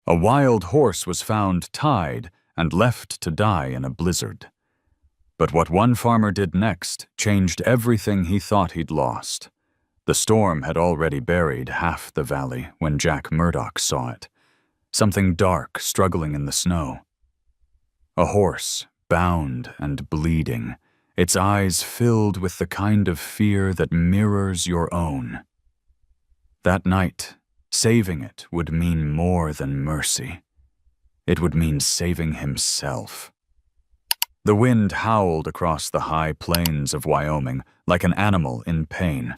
A wild horse was found tied and left to die in a blizzard. But what one farmer did next changed everything he thought he'd lost. The storm had already buried half the valley when Jack Murdoch saw it. Something dark struggling in the snow. A horse, bound and bleeding, its eyes filled with the kind of fear that mirrors your own. That night, saving it would mean more than mercy. It would mean saving himself. The wind howled across the high plains of Wyoming like an animal in pain.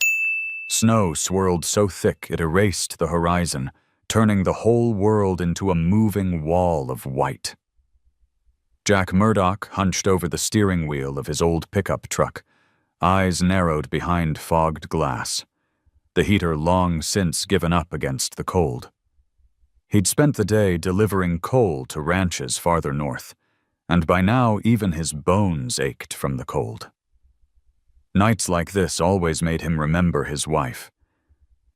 Snow swirled so thick it erased the horizon, turning the whole world into a moving wall of white. Jack Murdoch hunched over the steering wheel of his old pickup truck, eyes narrowed behind fogged glass, the heater long since given up against the cold. He'd spent the day delivering coal to ranches farther north, and by now even his bones ached from the cold. Nights like this always made him remember his wife,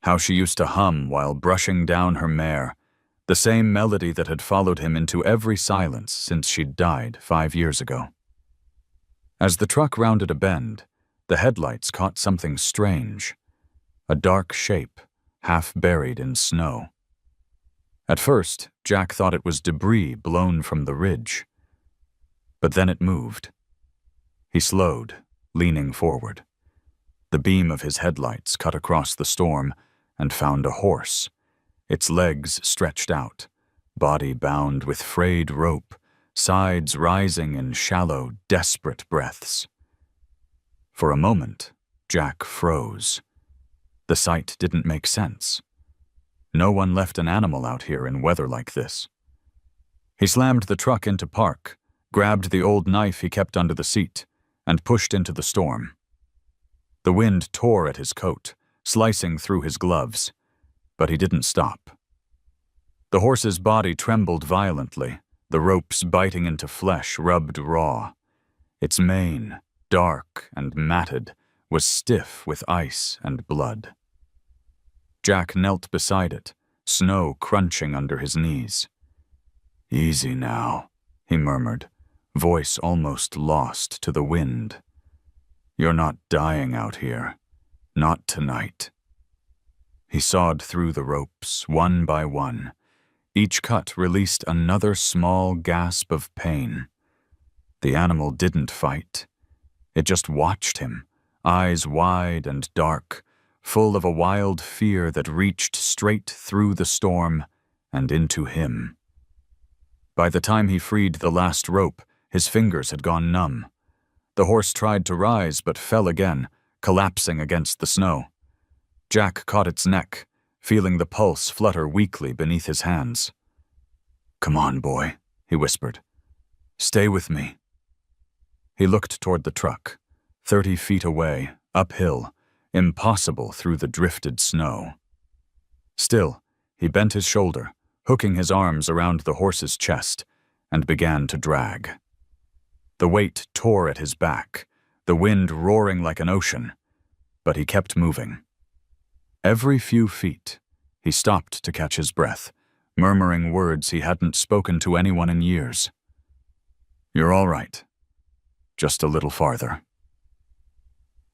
how she used to hum while brushing down her mare, the same melody that had followed him into every silence since she'd died 5 years ago. As the truck rounded a bend, the headlights caught something strange, a dark shape, half buried in snow. At first, Jack thought it was debris blown from the ridge. But then it moved. He slowed, leaning forward. The beam of his headlights cut across the storm and found a horse, its legs stretched out, body bound with frayed rope, sides rising in shallow, desperate breaths. For a moment, Jack froze. The sight didn't make sense. No one left an animal out here in weather like this. He slammed the truck into park, grabbed the old knife he kept under the seat, and pushed into the storm. The wind tore at his coat, slicing through his gloves, but he didn't stop. The horse's body trembled violently, the ropes biting into flesh rubbed raw. Its mane, dark and matted, was stiff with ice and blood. Jack knelt beside it, snow crunching under his knees. "Easy now," he murmured, voice almost lost to the wind. "You're not dying out here. Not tonight." He sawed through the ropes, one by one. Each cut released another small gasp of pain. The animal didn't fight. It just watched him, eyes wide and dark, full of a wild fear that reached straight through the storm and into him. By the time he freed the last rope, his fingers had gone numb. The horse tried to rise but fell again, collapsing against the snow. Jack caught its neck, feeling the pulse flutter weakly beneath his hands. "Come on, boy," he whispered. "Stay with me." He looked toward the truck, 30 feet away, uphill, impossible through the drifted snow. Still, he bent his shoulder, hooking his arms around the horse's chest, and began to drag. The weight tore at his back, the wind roaring like an ocean, but he kept moving. Every few feet, he stopped to catch his breath, murmuring words he hadn't spoken to anyone in years. "You're all right. Just a little farther."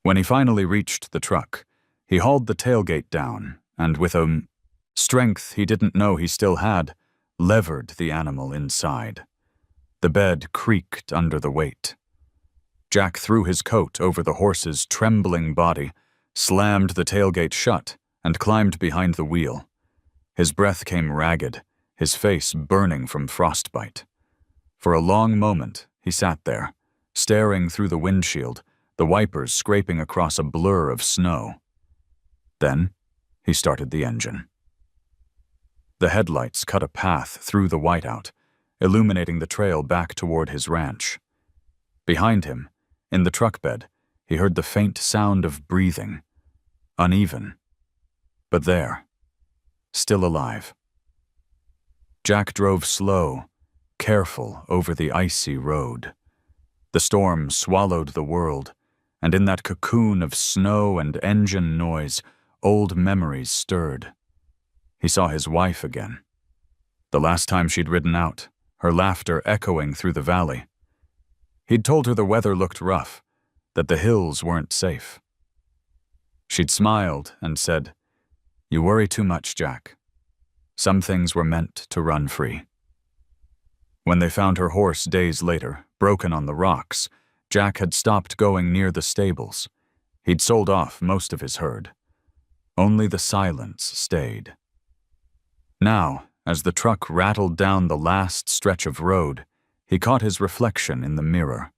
When he finally reached the truck, he hauled the tailgate down and, with a strength he didn't know he still had, levered the animal inside. The bed creaked under the weight. Jack threw his coat over the horse's trembling body, slammed the tailgate shut, and climbed behind the wheel. His breath came ragged, his face burning from frostbite. For a long moment, he sat there, staring through the windshield, the wipers scraping across a blur of snow. Then, he started the engine. The headlights cut a path through the whiteout, illuminating the trail back toward his ranch. Behind him, in the truck bed, he heard the faint sound of breathing, uneven, but there, still alive. Jack drove slow, careful over the icy road. The storm swallowed the world, and in that cocoon of snow and engine noise, old memories stirred. He saw his wife again. The last time she'd ridden out, her laughter echoing through the valley. He'd told her the weather looked rough, that the hills weren't safe. She'd smiled and said, "You worry too much, Jack. Some things were meant to run free." When they found her horse days later, broken on the rocks, Jack had stopped going near the stables. He'd sold off most of his herd. Only the silence stayed. Now, as the truck rattled down the last stretch of road, he caught his reflection in the mirror.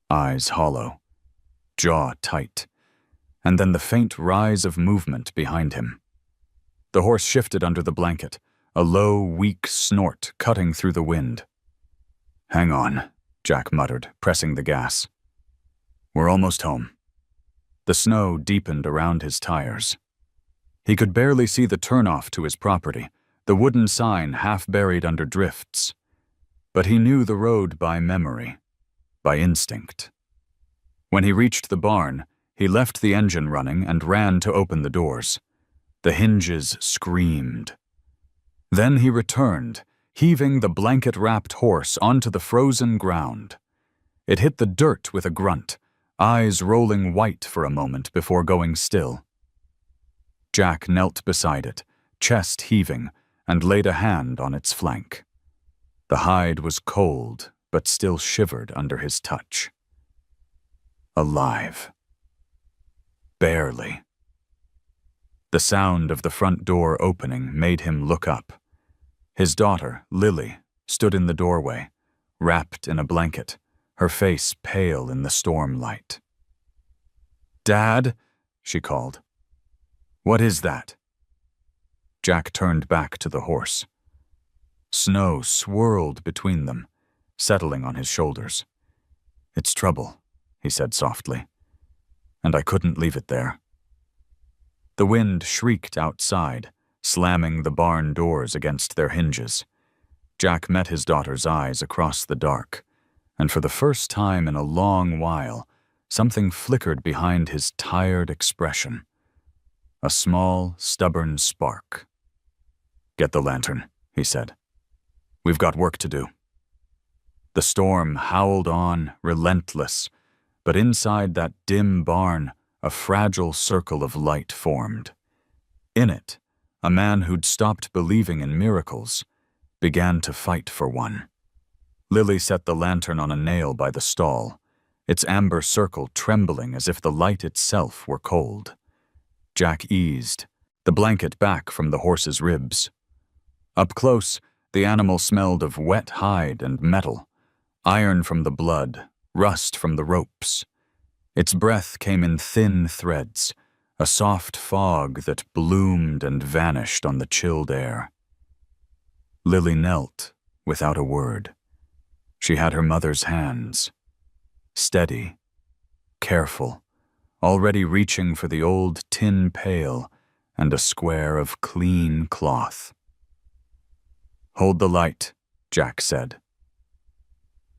Eyes hollow, jaw tight, and then the faint rise of movement behind him. The horse shifted under the blanket, a low, weak snort cutting through the wind. "Hang on," Jack muttered, pressing the gas. "We're almost home." The snow deepened around his tires. He could barely see the turnoff to his property, the wooden sign half buried under drifts. But he knew the road by memory, by instinct. When he reached the barn, he left the engine running and ran to open the doors. The hinges screamed. Then he returned, heaving the blanket-wrapped horse onto the frozen ground. It hit the dirt with a grunt, eyes rolling white for a moment before going still. Jack knelt beside it, chest heaving, and laid a hand on its flank. The hide was cold, but still shivered under his touch. Alive. Barely. The sound of the front door opening made him look up. His daughter, Lily, stood in the doorway, wrapped in a blanket, her face pale in the storm light. "Dad," she called. "What is that?" Jack turned back to the horse. Snow swirled between them, settling on his shoulders. "It's trouble," he said softly, "and I couldn't leave it there." The wind shrieked outside, slamming the barn doors against their hinges. Jack met his daughter's eyes across the dark, and for the first time in a long while, something flickered behind his tired expression. A small, stubborn spark. "Get the lantern," he said. "We've got work to do." The storm howled on, relentless, but inside that dim barn, a fragile circle of light formed. In it, a man who'd stopped believing in miracles began to fight for one. Lily set the lantern on a nail by the stall, its amber circle trembling as if the light itself were cold. Jack eased, the blanket back from the horse's ribs. Up close, the animal smelled of wet hide and metal, iron from the blood, rust from the ropes. Its breath came in thin threads, a soft fog that bloomed and vanished on the chilled air. Lily knelt, without a word. She had her mother's hands. Steady, careful, already reaching for the old tin pail and a square of clean cloth. "Hold the light," Jack said.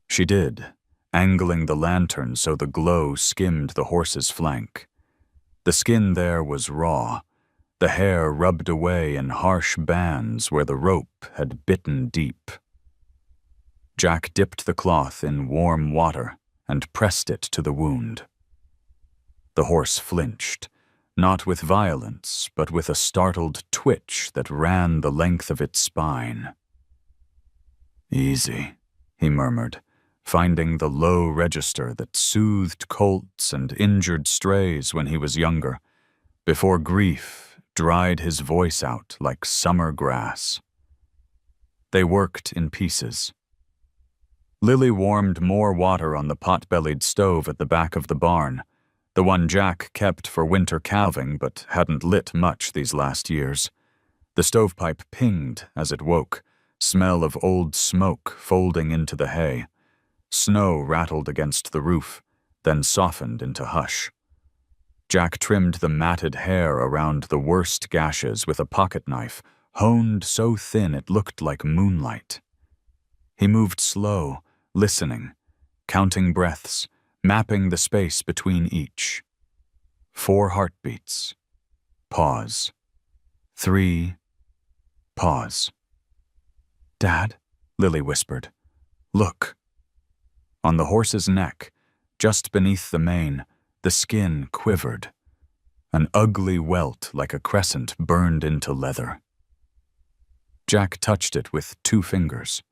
She did, angling the lantern so the glow skimmed the horse's flank. The skin there was raw, the hair rubbed away in harsh bands where the rope had bitten deep. Jack dipped the cloth in warm water and pressed it to the wound. The horse flinched, not with violence, but with a startled twitch that ran the length of its spine. "Easy," he murmured, finding the low register that soothed colts and injured strays when he was younger, before grief dried his voice out like summer grass. They worked in pieces. Lily warmed more water on the pot-bellied stove at the back of the barn, the one Jack kept for winter calving but hadn't lit much these last years. The stovepipe pinged as it woke, smell of old smoke folding into the hay. Snow rattled against the roof, then softened into hush. Jack trimmed the matted hair around the worst gashes with a pocket knife, honed so thin it looked like moonlight. He moved slow, listening, counting breaths, mapping the space between each. 4 heartbeats. Pause. 3. Pause. "Dad," Lily whispered. "Look." On the horse's neck, just beneath the mane, the skin quivered. An ugly welt like a crescent burned into leather. Jack touched it with 2 fingers.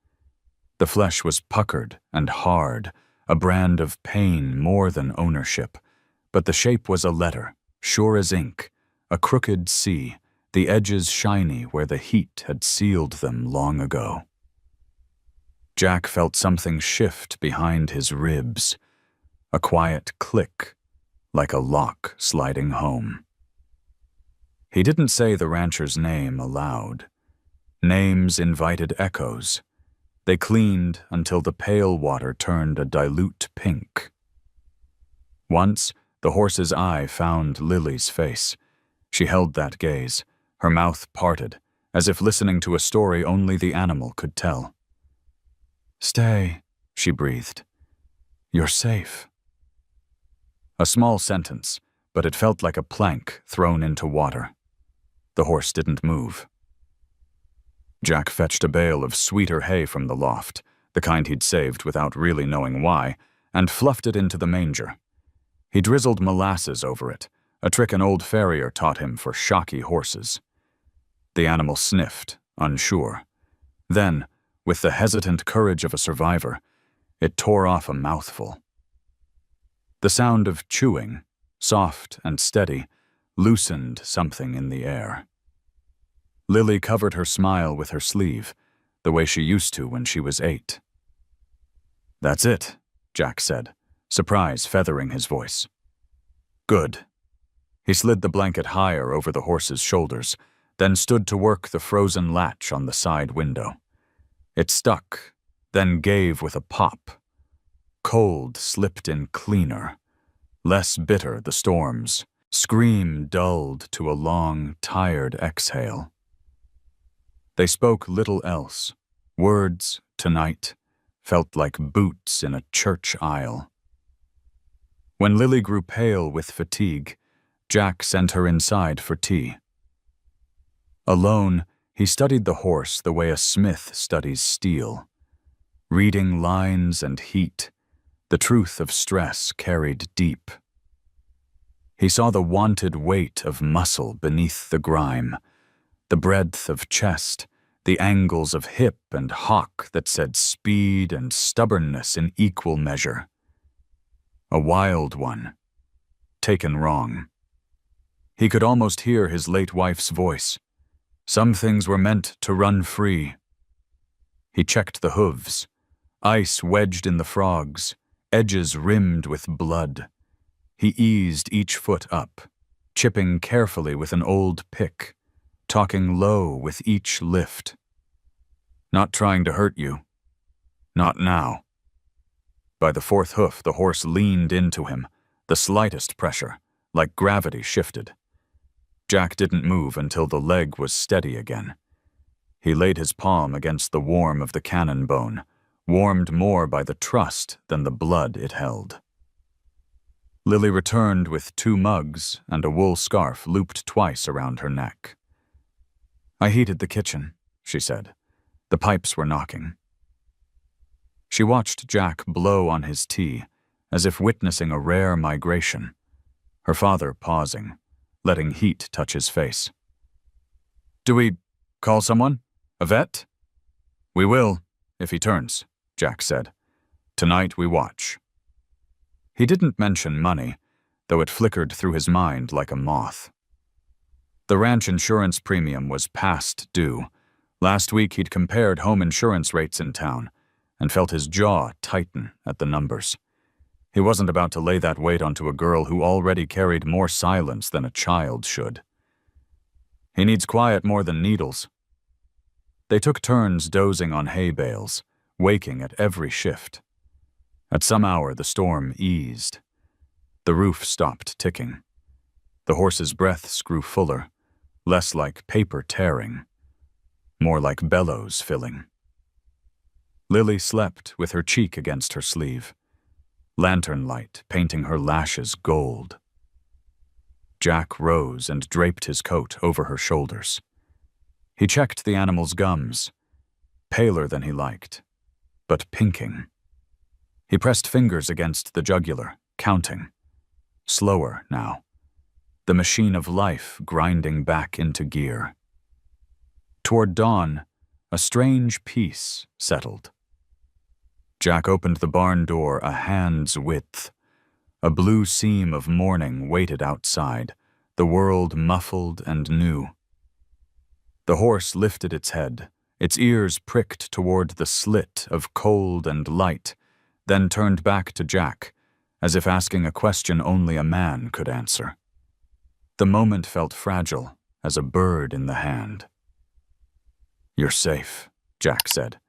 The flesh was puckered and hard, a brand of pain more than ownership, but the shape was a letter, sure as ink, a crooked C, the edges shiny where the heat had sealed them long ago. Jack felt something shift behind his ribs, a quiet click, like a lock sliding home. He didn't say the rancher's name aloud. Names invited echoes. They cleaned until the pale water turned a dilute pink. Once, the horse's eye found Lily's face. She held that gaze, her mouth parted, as if listening to a story only the animal could tell. "Stay," she breathed. "You're safe." A small sentence, but it felt like a plank thrown into water. The horse didn't move. Jack fetched a bale of sweeter hay from the loft, the kind he'd saved without really knowing why, and fluffed it into the manger. He drizzled molasses over it, a trick an old farrier taught him for shocky horses. The animal sniffed, unsure. Then, with the hesitant courage of a survivor, it tore off a mouthful. The sound of chewing, soft and steady, loosened something in the air. Lily covered her smile with her sleeve, the way she used to when she was 8. "That's it," Jack said, surprise feathering his voice. "Good." He slid the blanket higher over the horse's shoulders, then stood to work the frozen latch on the side window. It stuck, then gave with a pop. Cold slipped in cleaner. Less bitter the storms. Scream dulled to a long, tired exhale. They spoke little else. Words, tonight, felt like boots in a church aisle. When Lily grew pale with fatigue, Jack sent her inside for tea. Alone, he studied the horse the way a smith studies steel. Reading lines and heat, the truth of stress carried deep. He saw the wanted weight of muscle beneath the grime, the breadth of chest, the angles of hip and hock that said speed and stubbornness in equal measure. A wild one, taken wrong. He could almost hear his late wife's voice. Some things were meant to run free. He checked the hooves, ice wedged in the frogs, edges rimmed with blood. He eased each foot up, chipping carefully with an old pick, talking low with each lift. "Not trying to hurt you. Not now." By the 4th hoof, the horse leaned into him, the slightest pressure, like gravity shifted. Jack didn't move until the leg was steady again. He laid his palm against the warm of the cannon bone, warmed more by the trust than the blood it held. Lily returned with 2 mugs and a wool scarf looped twice around her neck. "I heated the kitchen," she said. The pipes were knocking. She watched Jack blow on his tea, as if witnessing a rare migration, her father pausing, letting heat touch his face. "Do we call someone? A vet?" "We will, if he turns," Jack said. "Tonight we watch." He didn't mention money, though it flickered through his mind like a moth. The ranch insurance premium was past due. Last week he'd compared home insurance rates in town and felt his jaw tighten at the numbers. He wasn't about to lay that weight onto a girl who already carried more silence than a child should. He needs quiet more than needles. They took turns dozing on hay bales, waking at every shift. At some hour, the storm eased. The roof stopped ticking. The horse's breaths grew fuller, less like paper tearing, more like bellows filling. Lily slept with her cheek against her sleeve, lantern light painting her lashes gold. Jack rose and draped his coat over her shoulders. He checked the animal's gums. paler than he liked, but pinking. He pressed fingers against the jugular, counting. Slower now. The machine of life grinding back into gear. Toward dawn, a strange peace settled. Jack opened the barn door a hand's width. A blue seam of morning waited outside, the world muffled and new. The horse lifted its head, its ears pricked toward the slit of cold and light, then turned back to Jack, as if asking a question only a man could answer. The moment felt fragile as a bird in the hand. "You're safe," Jack said,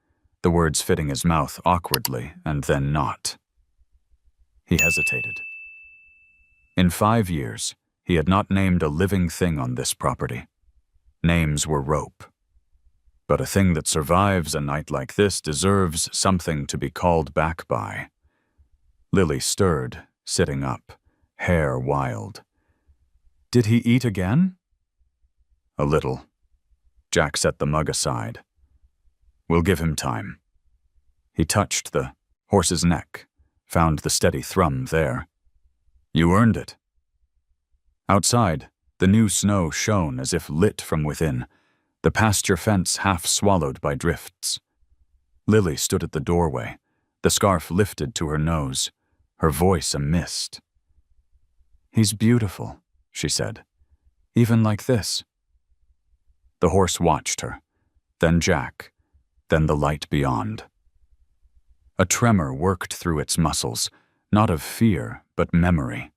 the words fitting his mouth awkwardly and then not. He hesitated. In 5 years, he had not named a living thing on this property. Names were rope. But a thing that survives a night like this deserves something to be called back by. Lily stirred, sitting up, hair wild. "Did he eat again?" "A little." Jack set the mug aside. "We'll give him time." He touched the horse's neck, found the steady thrum there. "You earned it." Outside, the new snow shone as if lit from within, the pasture fence half swallowed by drifts. Lily stood at the doorway, the scarf lifted to her nose, her voice a mist. "He's beautiful," she said, "even like this." The horse watched her, then Jack, then the light beyond. A tremor worked through its muscles, not of fear, but memory.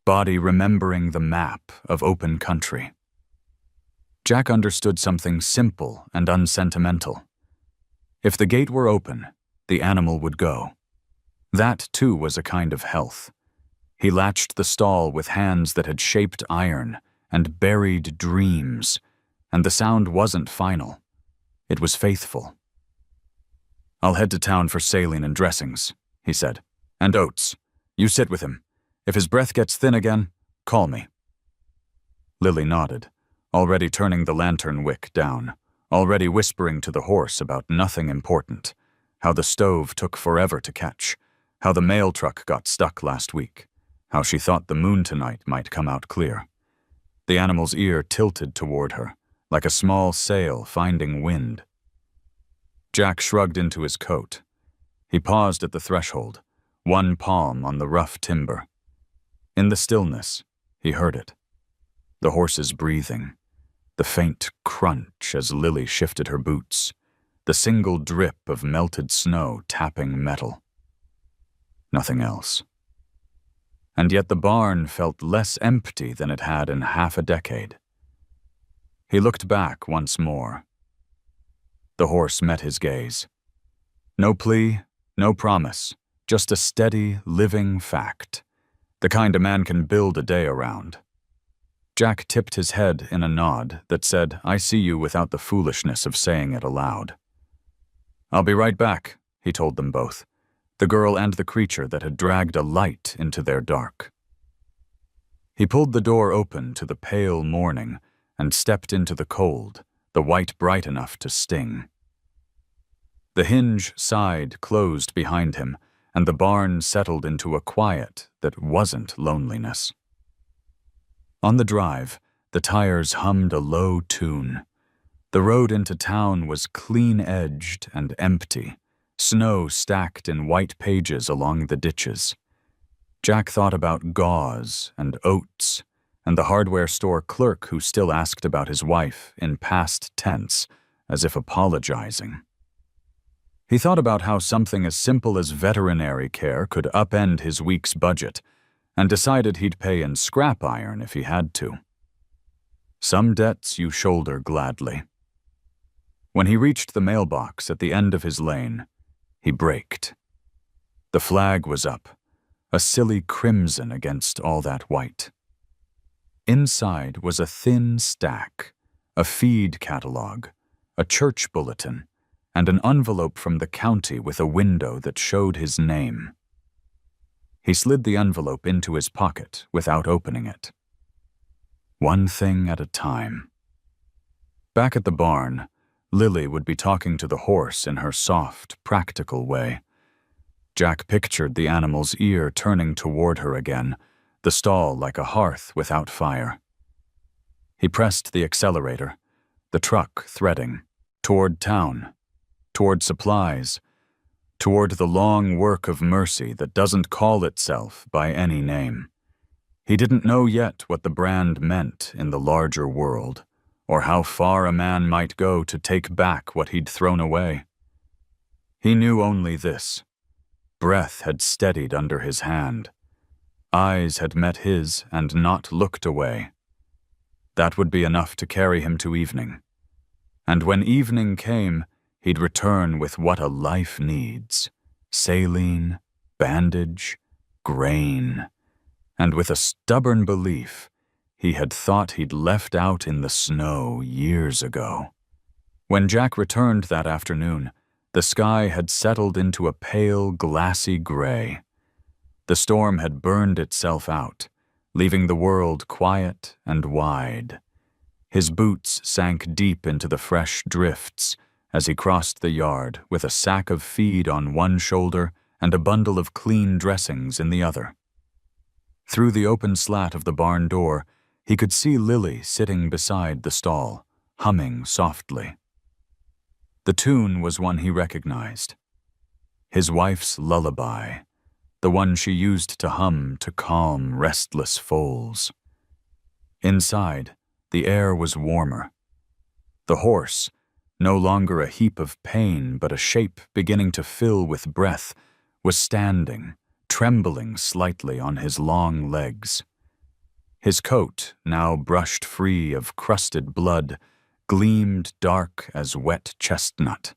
Body remembering the map of open country. Jack understood something simple and unsentimental. If the gate were open, the animal would go. That, too, was a kind of health. He latched the stall with hands that had shaped iron and buried dreams, and the sound wasn't final. It was faithful. "I'll head to town for saline and dressings," he said. "And oats. You sit with him. If his breath gets thin again, call me." Lily nodded, already turning the lantern wick down, already whispering to the horse about nothing important, how the stove took forever to catch, how the mail truck got stuck last week, how she thought the moon tonight might come out clear. The animal's ear tilted toward her, like a small sail finding wind. Jack shrugged into his coat. He paused at the threshold, one palm on the rough timber. In the stillness, he heard it. The horse's breathing, the faint crunch as Lily shifted her boots, the single drip of melted snow tapping metal. Nothing else. And yet the barn felt less empty than it had in half a decade. He looked back once more. The horse met his gaze. No plea, no promise, just a steady, living fact. The kind a man can build a day around. Jack tipped his head in a nod that said, "I see you," without the foolishness of saying it aloud. "I'll be right back," he told them both, the girl and the creature that had dragged a light into their dark. He pulled the door open to the pale morning and stepped into the cold, the white bright enough to sting. The hinge side closed behind him, and the barn settled into a quiet that wasn't loneliness. On the drive, the tires hummed a low tune. The road into town was clean-edged and empty, snow stacked in white pages along the ditches. Jack thought about gauze and oats, and the hardware store clerk who still asked about his wife in past tense, as if apologizing. He thought about how something as simple as veterinary care could upend his week's budget, and decided he'd pay in scrap iron if he had to. Some debts you shoulder gladly. When he reached the mailbox at the end of his lane, he braked. The flag was up, a silly crimson against all that white. Inside was a thin stack, a feed catalog, a church bulletin, and an envelope from the county with a window that showed his name. He slid the envelope into his pocket without opening it. One thing at a time. Back at the barn, Lily would be talking to the horse in her soft, practical way. Jack pictured the animal's ear turning toward her again, the stall like a hearth without fire. He pressed the accelerator, the truck threading, toward town, toward supplies, toward the long work of mercy that doesn't call itself by any name. He didn't know yet what the brand meant in the larger world, or how far a man might go to take back what he'd thrown away. He knew only this. Breath had steadied under his hand. Eyes had met his and not looked away. That would be enough to carry him to evening. And when evening came, he'd return with what a life needs: saline, bandage, grain. And with a stubborn belief, he had thought he'd left out in the snow years ago. When Jack returned that afternoon, the sky had settled into a pale, glassy gray. The storm had burned itself out, leaving the world quiet and wide. His boots sank deep into the fresh drifts as he crossed the yard with a sack of feed on one shoulder and a bundle of clean dressings in the other. Through the open slat of the barn door, he could see Lily sitting beside the stall, humming softly. The tune was one he recognized. His wife's lullaby, the one she used to hum to calm restless foals. Inside, the air was warmer. The horse, no longer a heap of pain but a shape beginning to fill with breath, was standing, trembling slightly on his long legs. His coat, now brushed free of crusted blood, gleamed dark as wet chestnut.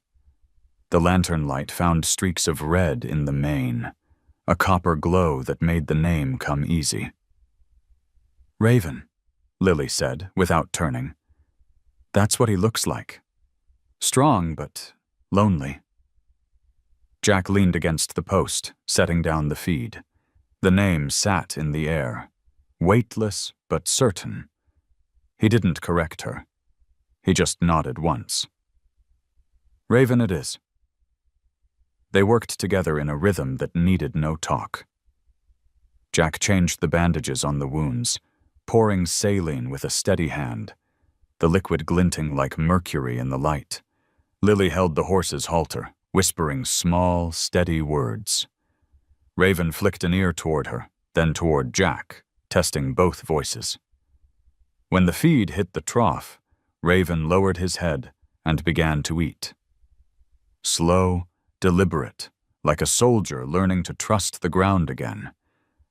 The lantern light found streaks of red in the mane, a copper glow that made the name come easy. "Raven," Lily said, without turning. "That's what he looks like. Strong, but lonely." Jack leaned against the post, setting down the feed. The name sat in the air, weightless but certain. He didn't correct her. He just nodded once. "Raven it is." They worked together in a rhythm that needed no talk. Jack changed the bandages on the wounds, pouring saline with a steady hand, the liquid glinting like mercury in the light. Lily held the horse's halter, whispering small, steady words. Raven flicked an ear toward her, then toward Jack, testing both voices. When the feed hit the trough, Raven lowered his head and began to eat. Slow, deliberate, like a soldier learning to trust the ground again.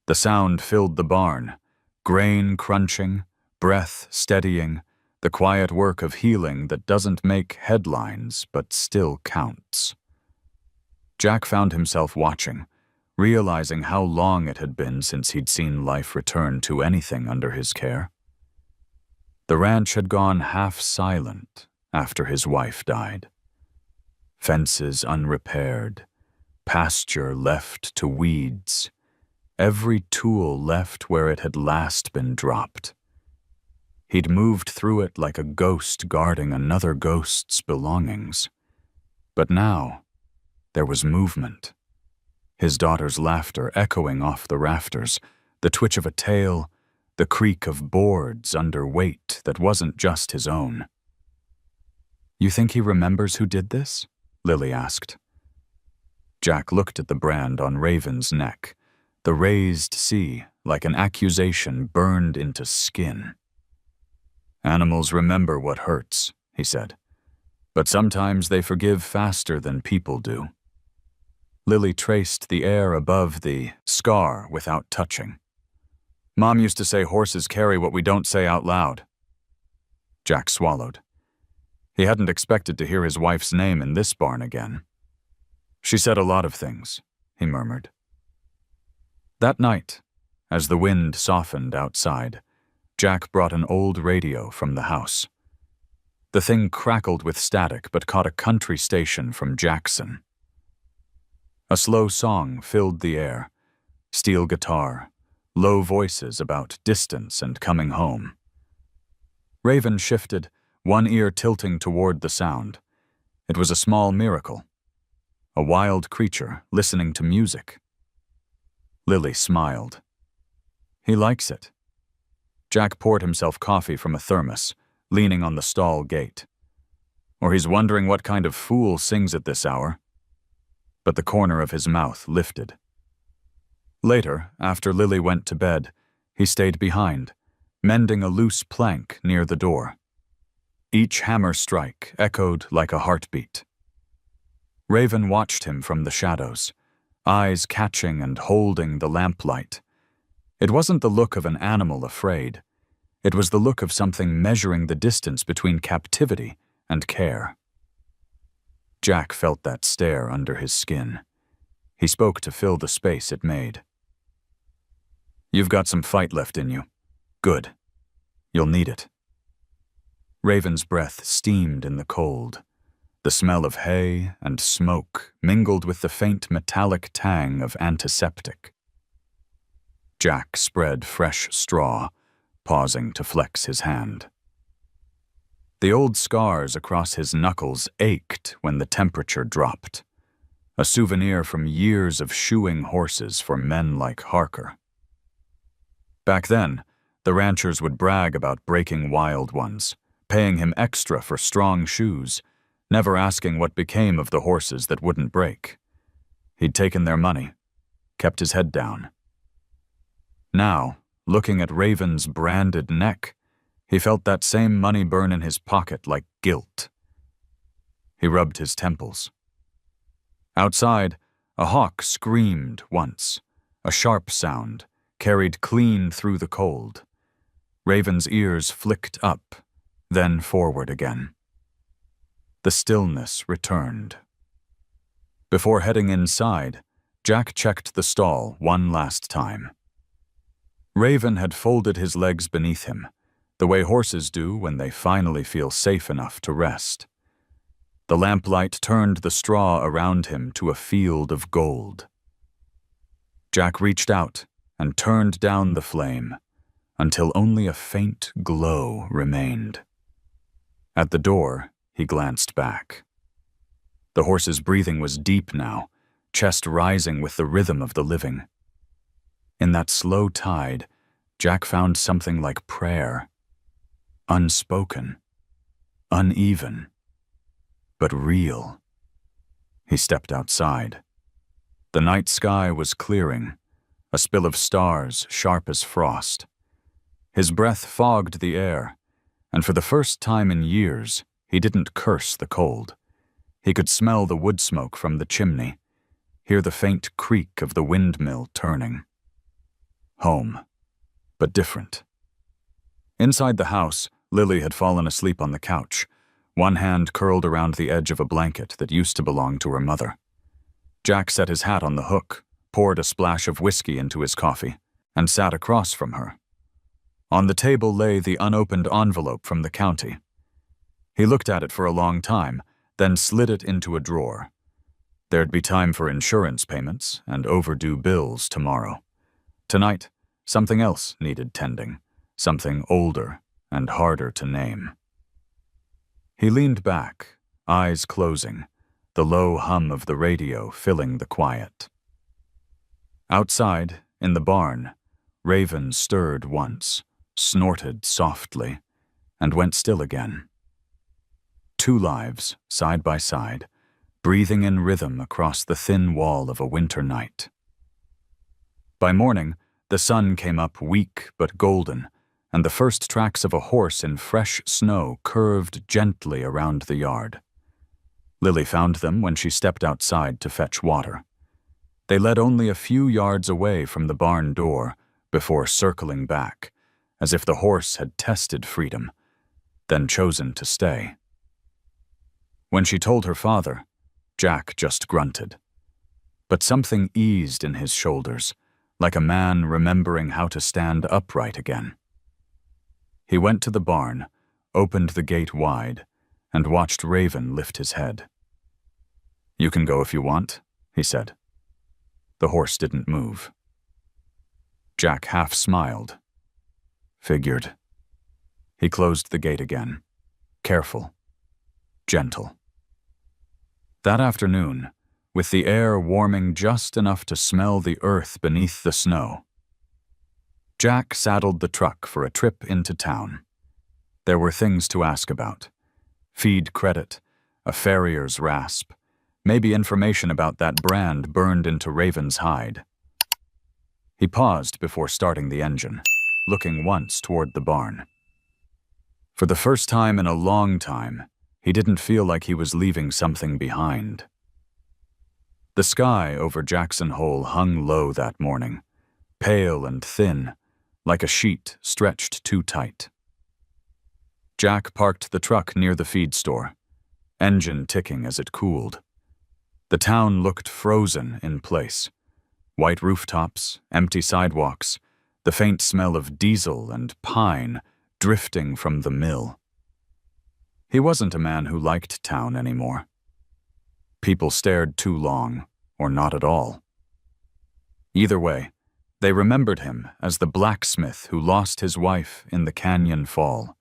The sound filled the barn, grain crunching, breath steadying, the quiet work of healing that doesn't make headlines but still counts. Jack found himself watching, realizing how long it had been since he'd seen life return to anything under his care. The ranch had gone half silent after his wife died. Fences unrepaired, pasture left to weeds, every tool left where it had last been dropped. He'd moved through it like a ghost guarding another ghost's belongings. But now, there was movement. His daughter's laughter echoing off the rafters, the twitch of a tail, the creak of boards under weight that wasn't just his own. "You think he remembers who did this?" Lily asked. Jack looked at the brand on Raven's neck, the raised C like an accusation burned into skin. "Animals remember what hurts," he said, "but sometimes they forgive faster than people do." Lily traced the air above the scar without touching. "Mom used to say horses carry what we don't say out loud." Jack swallowed. He hadn't expected to hear his wife's name in this barn again. "She said a lot of things," he murmured. That night, as the wind softened outside, Jack brought an old radio from the house. The thing crackled with static but caught a country station from Jackson. A slow song filled the air, steel guitar, low voices about distance and coming home. Raven shifted, one ear tilting toward the sound, It was a small miracle. A wild creature listening to music. Lily smiled. He likes it. Jack poured himself coffee from a thermos, leaning on the stall gate. Or he's wondering what kind of fool sings at this hour. But the corner of his mouth lifted. Later, after Lily went to bed, he stayed behind, mending a loose plank near the door. Each hammer strike echoed like a heartbeat. Raven watched him from the shadows, eyes catching and holding the lamplight. It wasn't the look of an animal afraid. It was the look of something measuring the distance between captivity and care. Jack felt that stare under his skin. He spoke to fill the space it made. You've got some fight left in you. Good. You'll need it. Raven's breath steamed in the cold. The smell of hay and smoke mingled with the faint metallic tang of antiseptic. Jack spread fresh straw, pausing to flex his hand. The old scars across his knuckles ached when the temperature dropped, a souvenir from years of shoeing horses for men like Harker. Back then, the ranchers would brag about breaking wild ones, paying him extra for strong shoes, never asking what became of the horses that wouldn't break. He'd taken their money, kept his head down. Now, looking at Raven's branded neck, he felt that same money burn in his pocket like guilt. He rubbed his temples. Outside, a hawk screamed once, a sharp sound, carried clean through the cold. Raven's ears flicked up, then forward again. The stillness returned. Before heading inside, Jack checked the stall one last time. Raven had folded his legs beneath him, the way horses do when they finally feel safe enough to rest. The lamplight turned the straw around him to a field of gold. Jack reached out and turned down the flame until only a faint glow remained. At the door, he glanced back. The horse's breathing was deep now, chest rising with the rhythm of the living. In that slow tide, Jack found something like prayer. Unspoken, uneven, but real. He stepped outside. The night sky was clearing, a spill of stars sharp as frost. His breath fogged the air, and for the first time in years, he didn't curse the cold. He could smell the wood smoke from the chimney, hear the faint creak of the windmill turning. Home, but different. Inside the house, Lily had fallen asleep on the couch, one hand curled around the edge of a blanket that used to belong to her mother. Jack set his hat on the hook, poured a splash of whiskey into his coffee, and sat across from her. On the table lay the unopened envelope from the county. He looked at it for a long time, then slid it into a drawer. There'd be time for insurance payments and overdue bills tomorrow. Tonight, something else needed tending, something older and harder to name. He leaned back, eyes closing, the low hum of the radio filling the quiet. Outside, in the barn, Raven stirred once, snorted softly, and went still again. Two lives, side by side, breathing in rhythm across the thin wall of a winter night. By morning, the sun came up weak but golden, and the first tracks of a horse in fresh snow curved gently around the yard. Lily found them when she stepped outside to fetch water. They led only a few yards away from the barn door before circling back, as if the horse had tested freedom, then chosen to stay. When she told her father, Jack just grunted. But something eased in his shoulders, like a man remembering how to stand upright again. He went to the barn, opened the gate wide, and watched Raven lift his head. "You can go if you want," he said. The horse didn't move. Jack half smiled. Figured. He closed the gate again, careful, gentle. That afternoon, with the air warming just enough to smell the earth beneath the snow, Jack saddled the truck for a trip into town. There were things to ask about. Feed credit, a farrier's rasp, maybe information about that brand burned into Raven's hide. He paused before starting the engine, looking once toward the barn. For the first time in a long time, he didn't feel like he was leaving something behind. The sky over Jackson Hole hung low that morning, pale and thin, like a sheet stretched too tight. Jack parked the truck near the feed store, engine ticking as it cooled. The town looked frozen in place. White rooftops, empty sidewalks, the faint smell of diesel and pine drifting from the mill. He wasn't a man who liked town anymore. People stared too long, or not at all. Either way, they remembered him as the blacksmith who lost his wife in the canyon fall,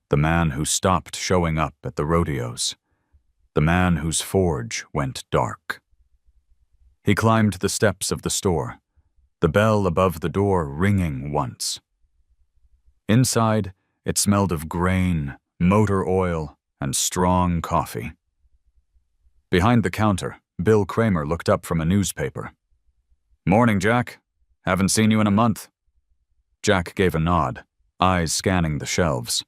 the man who stopped showing up at the rodeos, the man whose forge went dark. He climbed the steps of the store, the bell above the door ringing once. Inside, it smelled of grain, motor oil, and strong coffee. Behind the counter, Bill Kramer looked up from a newspaper. "Morning, Jack. Haven't seen you in a month." Jack gave a nod, eyes scanning the shelves.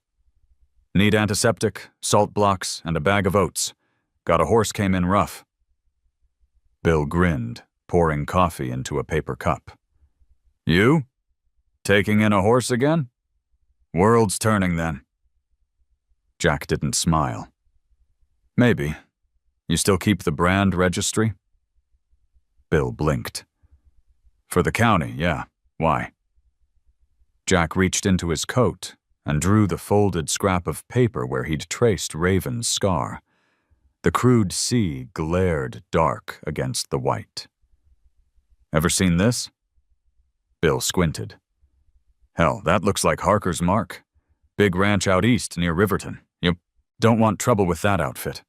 "Need antiseptic, salt blocks, and a bag of oats. Got a horse came in rough." Bill grinned, pouring coffee into a paper cup. "You? Taking in a horse again? World's turning then." Jack didn't smile. "Maybe. You still keep the brand registry?" Bill blinked. "For the county, yeah. Why?" Jack reached into his coat and drew the folded scrap of paper where he'd traced Raven's scar. The crude sea glared dark against the white. "Ever seen this?" Bill squinted. "Hell, that looks like Harker's mark. Big ranch out east near Riverton. You don't want trouble with that outfit."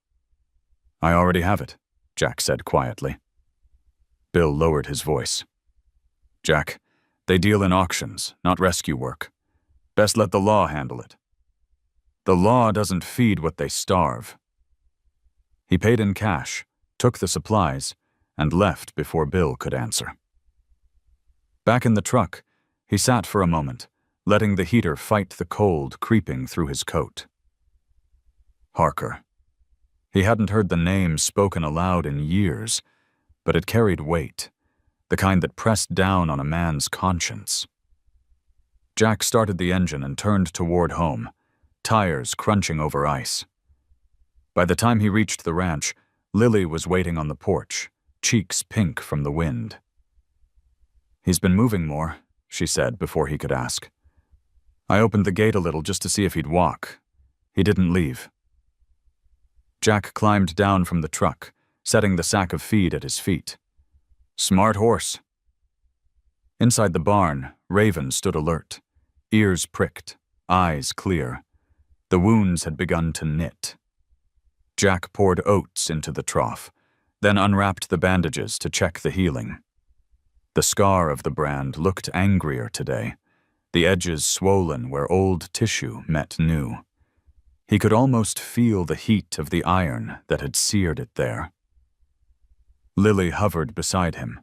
"I already have it," Jack said quietly. Bill lowered his voice. "Jack, they deal in auctions, not rescue work. Best let the law handle it. The law doesn't feed what they starve." He paid in cash, took the supplies, and left before Bill could answer. Back in the truck, he sat for a moment, letting the heater fight the cold creeping through his coat. Harker. He hadn't heard the name spoken aloud in years, but it carried weight, the kind that pressed down on a man's conscience. Jack started the engine and turned toward home, tires crunching over ice. By the time he reached the ranch, Lily was waiting on the porch, cheeks pink from the wind. "He's been moving more," she said before he could ask. "I opened the gate a little just to see if he'd walk. He didn't leave." Jack climbed down from the truck, setting the sack of feed at his feet. "Smart horse." Inside the barn, Raven stood alert, ears pricked, eyes clear. The wounds had begun to knit. Jack poured oats into the trough, then unwrapped the bandages to check the healing. The scar of the brand looked angrier today, the edges swollen where old tissue met new. He could almost feel the heat of the iron that had seared it there. Lily hovered beside him.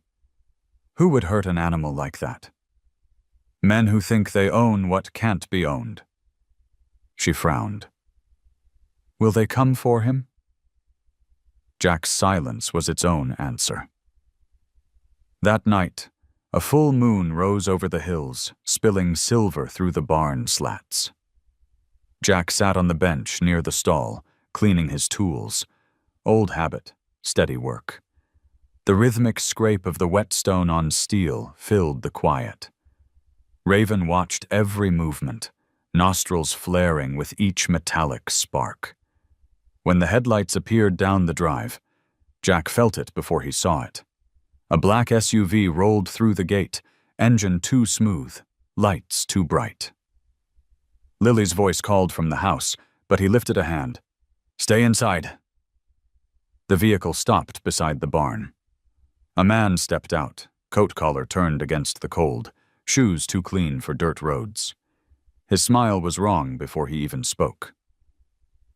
Who would hurt an animal like that? Men who think they own what can't be owned. She frowned. Will they come for him? Jack's silence was its own answer. That night, a full moon rose over the hills, spilling silver through the barn slats. Jack sat on the bench near the stall, cleaning his tools. Old habit, steady work. The rhythmic scrape of the whetstone on steel filled the quiet. Raven watched every movement, nostrils flaring with each metallic spark. When the headlights appeared down the drive, Jack felt it before he saw it. A black SUV rolled through the gate, engine too smooth, lights too bright. Lily's voice called from the house, but he lifted a hand. Stay inside. The vehicle stopped beside the barn. A man stepped out, coat collar turned against the cold, shoes too clean for dirt roads. His smile was wrong before he even spoke.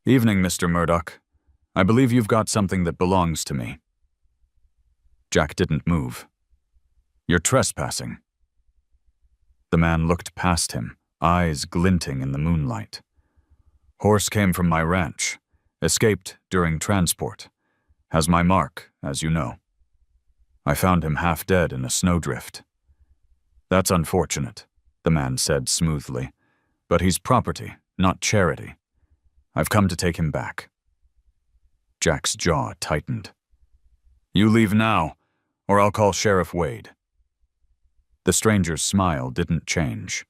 "Evening, Mr. Murdoch. I believe you've got something that belongs to me." Jack didn't move. "You're trespassing." The man looked past him, eyes glinting in the moonlight. "Horse came from my ranch. Escaped during transport. Has my mark, as you know. I found him half dead in a snowdrift." "That's unfortunate," the man said smoothly. "But he's property, not charity. I've come to take him back." Jack's jaw tightened. "You leave now, or I'll call Sheriff Wade." The stranger's smile didn't change.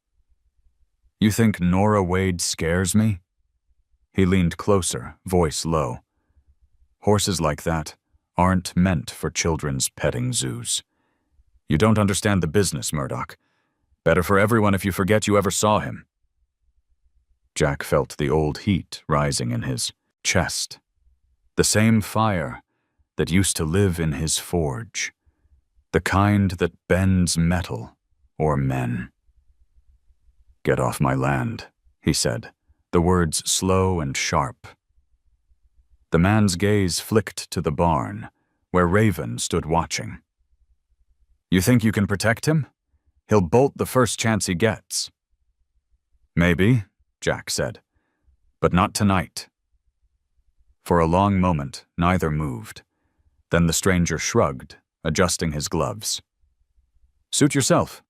"You think Nora Wade scares me?" He leaned closer, voice low. "Horses like that aren't meant for children's petting zoos. You don't understand the business, Murdoch. Better for everyone if you forget you ever saw him." Jack felt the old heat rising in his chest. The same fire that used to live in his forge. The kind that bends metal or men. "Get off my land," he said, the words slow and sharp. The man's gaze flicked to the barn, where Raven stood watching. "You think you can protect him? He'll bolt the first chance he gets." "Maybe," Jack said, "but not tonight." For a long moment, neither moved. Then the stranger shrugged, adjusting his gloves. "Suit yourself,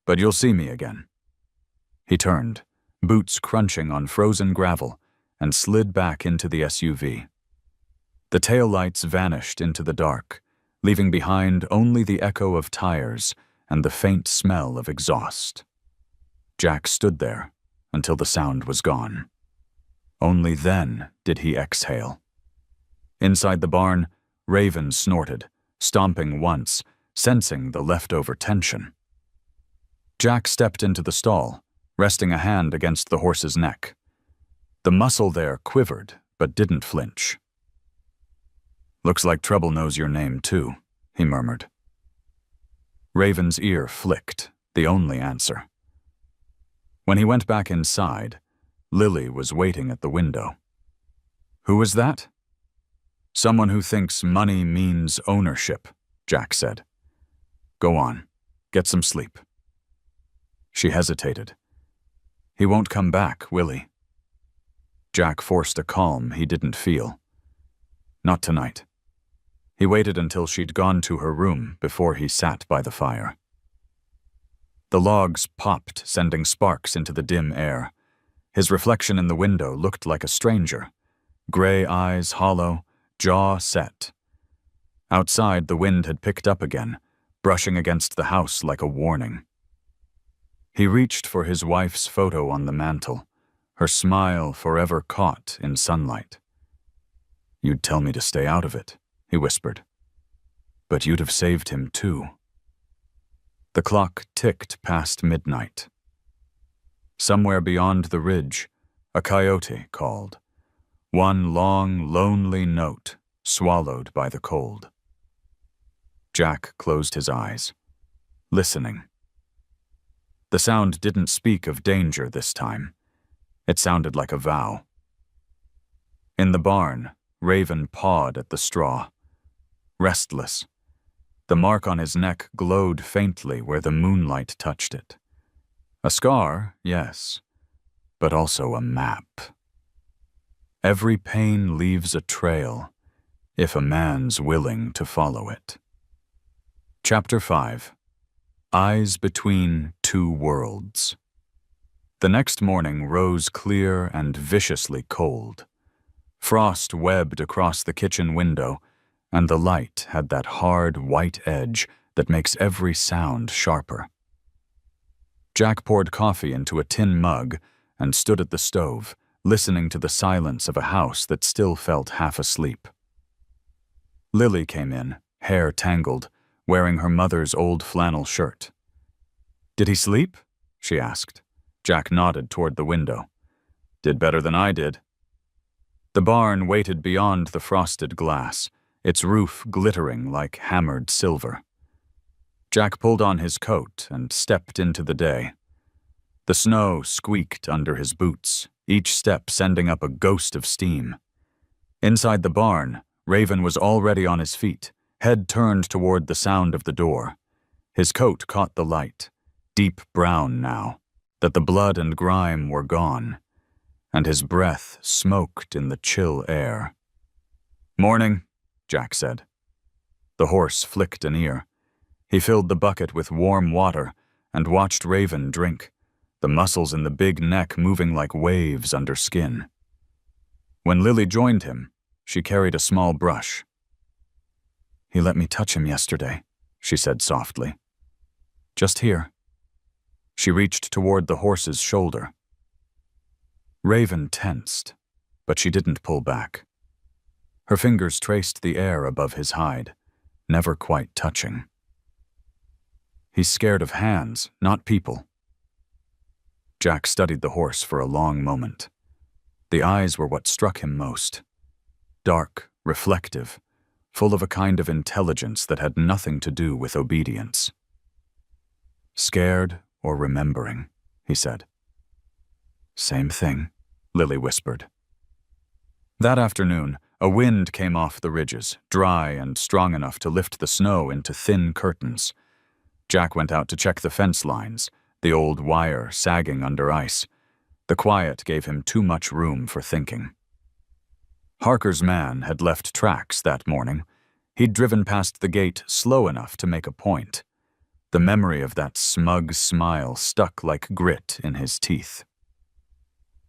but you'll see me again." He turned, boots crunching on frozen gravel, and slid back into the SUV. The taillights vanished into the dark, leaving behind only the echo of tires and the faint smell of exhaust. Jack stood there until the sound was gone. Only then did he exhale. Inside the barn, Raven snorted, stomping once, sensing the leftover tension. Jack stepped into the stall, resting a hand against the horse's neck. The muscle there quivered, but didn't flinch. "Looks like trouble knows your name, too," he murmured. Raven's ear flicked, the only answer. When he went back inside, Lily was waiting at the window. "Who was that?" "Someone who thinks money means ownership," Jack said. "Go on, get some sleep." She hesitated. "He won't come back, will he?" Jack forced a calm he didn't feel. "Not tonight." He waited until she'd gone to her room before he sat by the fire. The logs popped, sending sparks into the dim air. His reflection in the window looked like a stranger. Gray eyes hollow, jaw set. Outside, the wind had picked up again, brushing against the house like a warning. He reached for his wife's photo on the mantel, her smile forever caught in sunlight. "You'd tell me to stay out of it," he whispered. "But you'd have saved him too." The clock ticked past midnight. Somewhere beyond the ridge, a coyote called. One long, lonely note, swallowed by the cold. Jack closed his eyes, listening. The sound didn't speak of danger this time. It sounded like a vow. In the barn, Raven pawed at the straw. Restless. The mark on his neck glowed faintly where the moonlight touched it. A scar, yes, but also a map. Every pain leaves a trail, if a man's willing to follow it. Chapter 5. Eyes Between Two Worlds. The next morning rose clear and viciously cold. Frost webbed across the kitchen window, and the light had that hard white edge that makes every sound sharper. Jack poured coffee into a tin mug and stood at the stove, listening to the silence of a house that still felt half asleep. Lily came in, hair tangled, wearing her mother's old flannel shirt. "Did he sleep?" she asked. Jack nodded toward the window. "Did better than I did." The barn waited beyond the frosted glass, its roof glittering like hammered silver. Jack pulled on his coat and stepped into the day. The snow squeaked under his boots, each step sending up a ghost of steam. Inside the barn, Raven was already on his feet, head turned toward the sound of the door. His coat caught the light, deep brown now, that the blood and grime were gone, and his breath smoked in the chill air. "Morning," Jack said. The horse flicked an ear. He filled the bucket with warm water and watched Raven drink, the muscles in the big neck moving like waves under skin. When Lily joined him, she carried a small brush. "He let me touch him yesterday," she said softly. "Just here." She reached toward the horse's shoulder. Raven tensed, but she didn't pull back. Her fingers traced the air above his hide, never quite touching. "He's scared of hands, not people." Jack studied the horse for a long moment. The eyes were what struck him most. Dark, reflective, full of a kind of intelligence that had nothing to do with obedience. "Scared or remembering," he said. "Same thing," Lily whispered. That afternoon, a wind came off the ridges, dry and strong enough to lift the snow into thin curtains. Jack went out to check the fence lines, the old wire sagging under ice. The quiet gave him too much room for thinking. Harker's man had left tracks that morning. He'd driven past the gate slow enough to make a point. The memory of that smug smile stuck like grit in his teeth.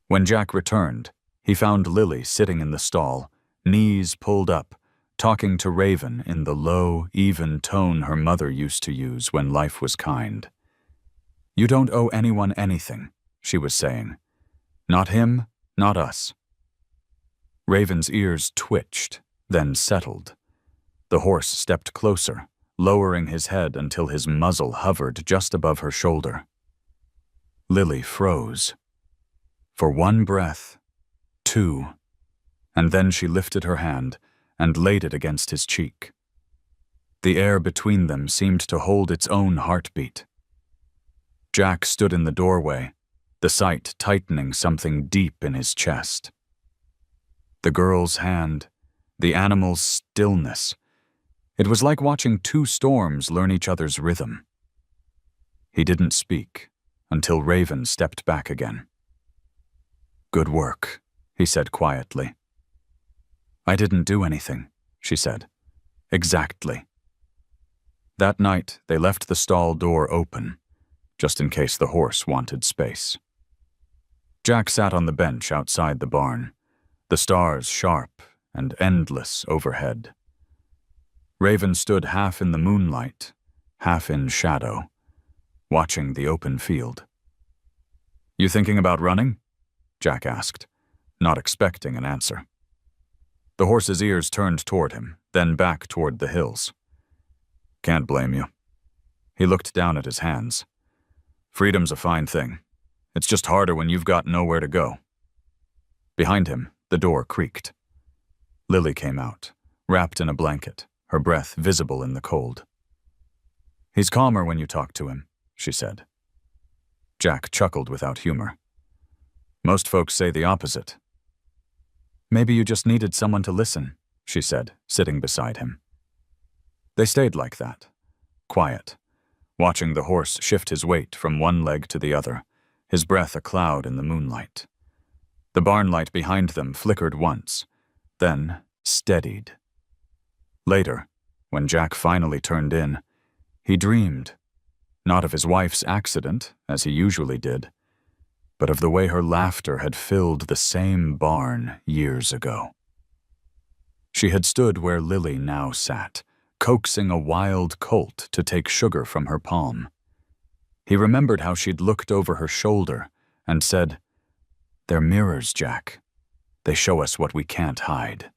When Jack returned, he found Lily sitting in the stall, knees pulled up, talking to Raven in the low, even tone her mother used to use when life was kind. "You don't owe anyone anything," she was saying. "Not him, not us." Raven's ears twitched, then settled. The horse stepped closer, lowering his head until his muzzle hovered just above her shoulder. Lily froze. For one breath, two, and then she lifted her hand and laid it against his cheek. The air between them seemed to hold its own heartbeat. Jack stood in the doorway, the sight tightening something deep in his chest. The girl's hand, the animal's stillness. It was like watching two storms learn each other's rhythm. He didn't speak until Raven stepped back again. "Good work," he said quietly. "I didn't do anything," she said. "Exactly." That night, they left the stall door open, just in case the horse wanted space. Jack sat on the bench outside the barn, the stars sharp and endless overhead. Raven stood half in the moonlight, half in shadow, watching the open field. "You thinking about running?" Jack asked, not expecting an answer. The horse's ears turned toward him, then back toward the hills. "Can't blame you." He looked down at his hands. "Freedom's a fine thing. It's just harder when you've got nowhere to go." Behind him, the door creaked. Lily came out, wrapped in a blanket, her breath visible in the cold. "He's calmer when you talk to him," she said. Jack chuckled without humor. "Most folks say the opposite." "Maybe you just needed someone to listen," she said, sitting beside him. They stayed like that, quiet, watching the horse shift his weight from one leg to the other, his breath a cloud in the moonlight. The barn light behind them flickered once, then steadied. Later, when Jack finally turned in, he dreamed, not of his wife's accident, as he usually did, but of the way her laughter had filled the same barn years ago. She had stood where Lily now sat, coaxing a wild colt to take sugar from her palm. He remembered how she'd looked over her shoulder and said, "They're mirrors, Jack. They show us what we can't hide."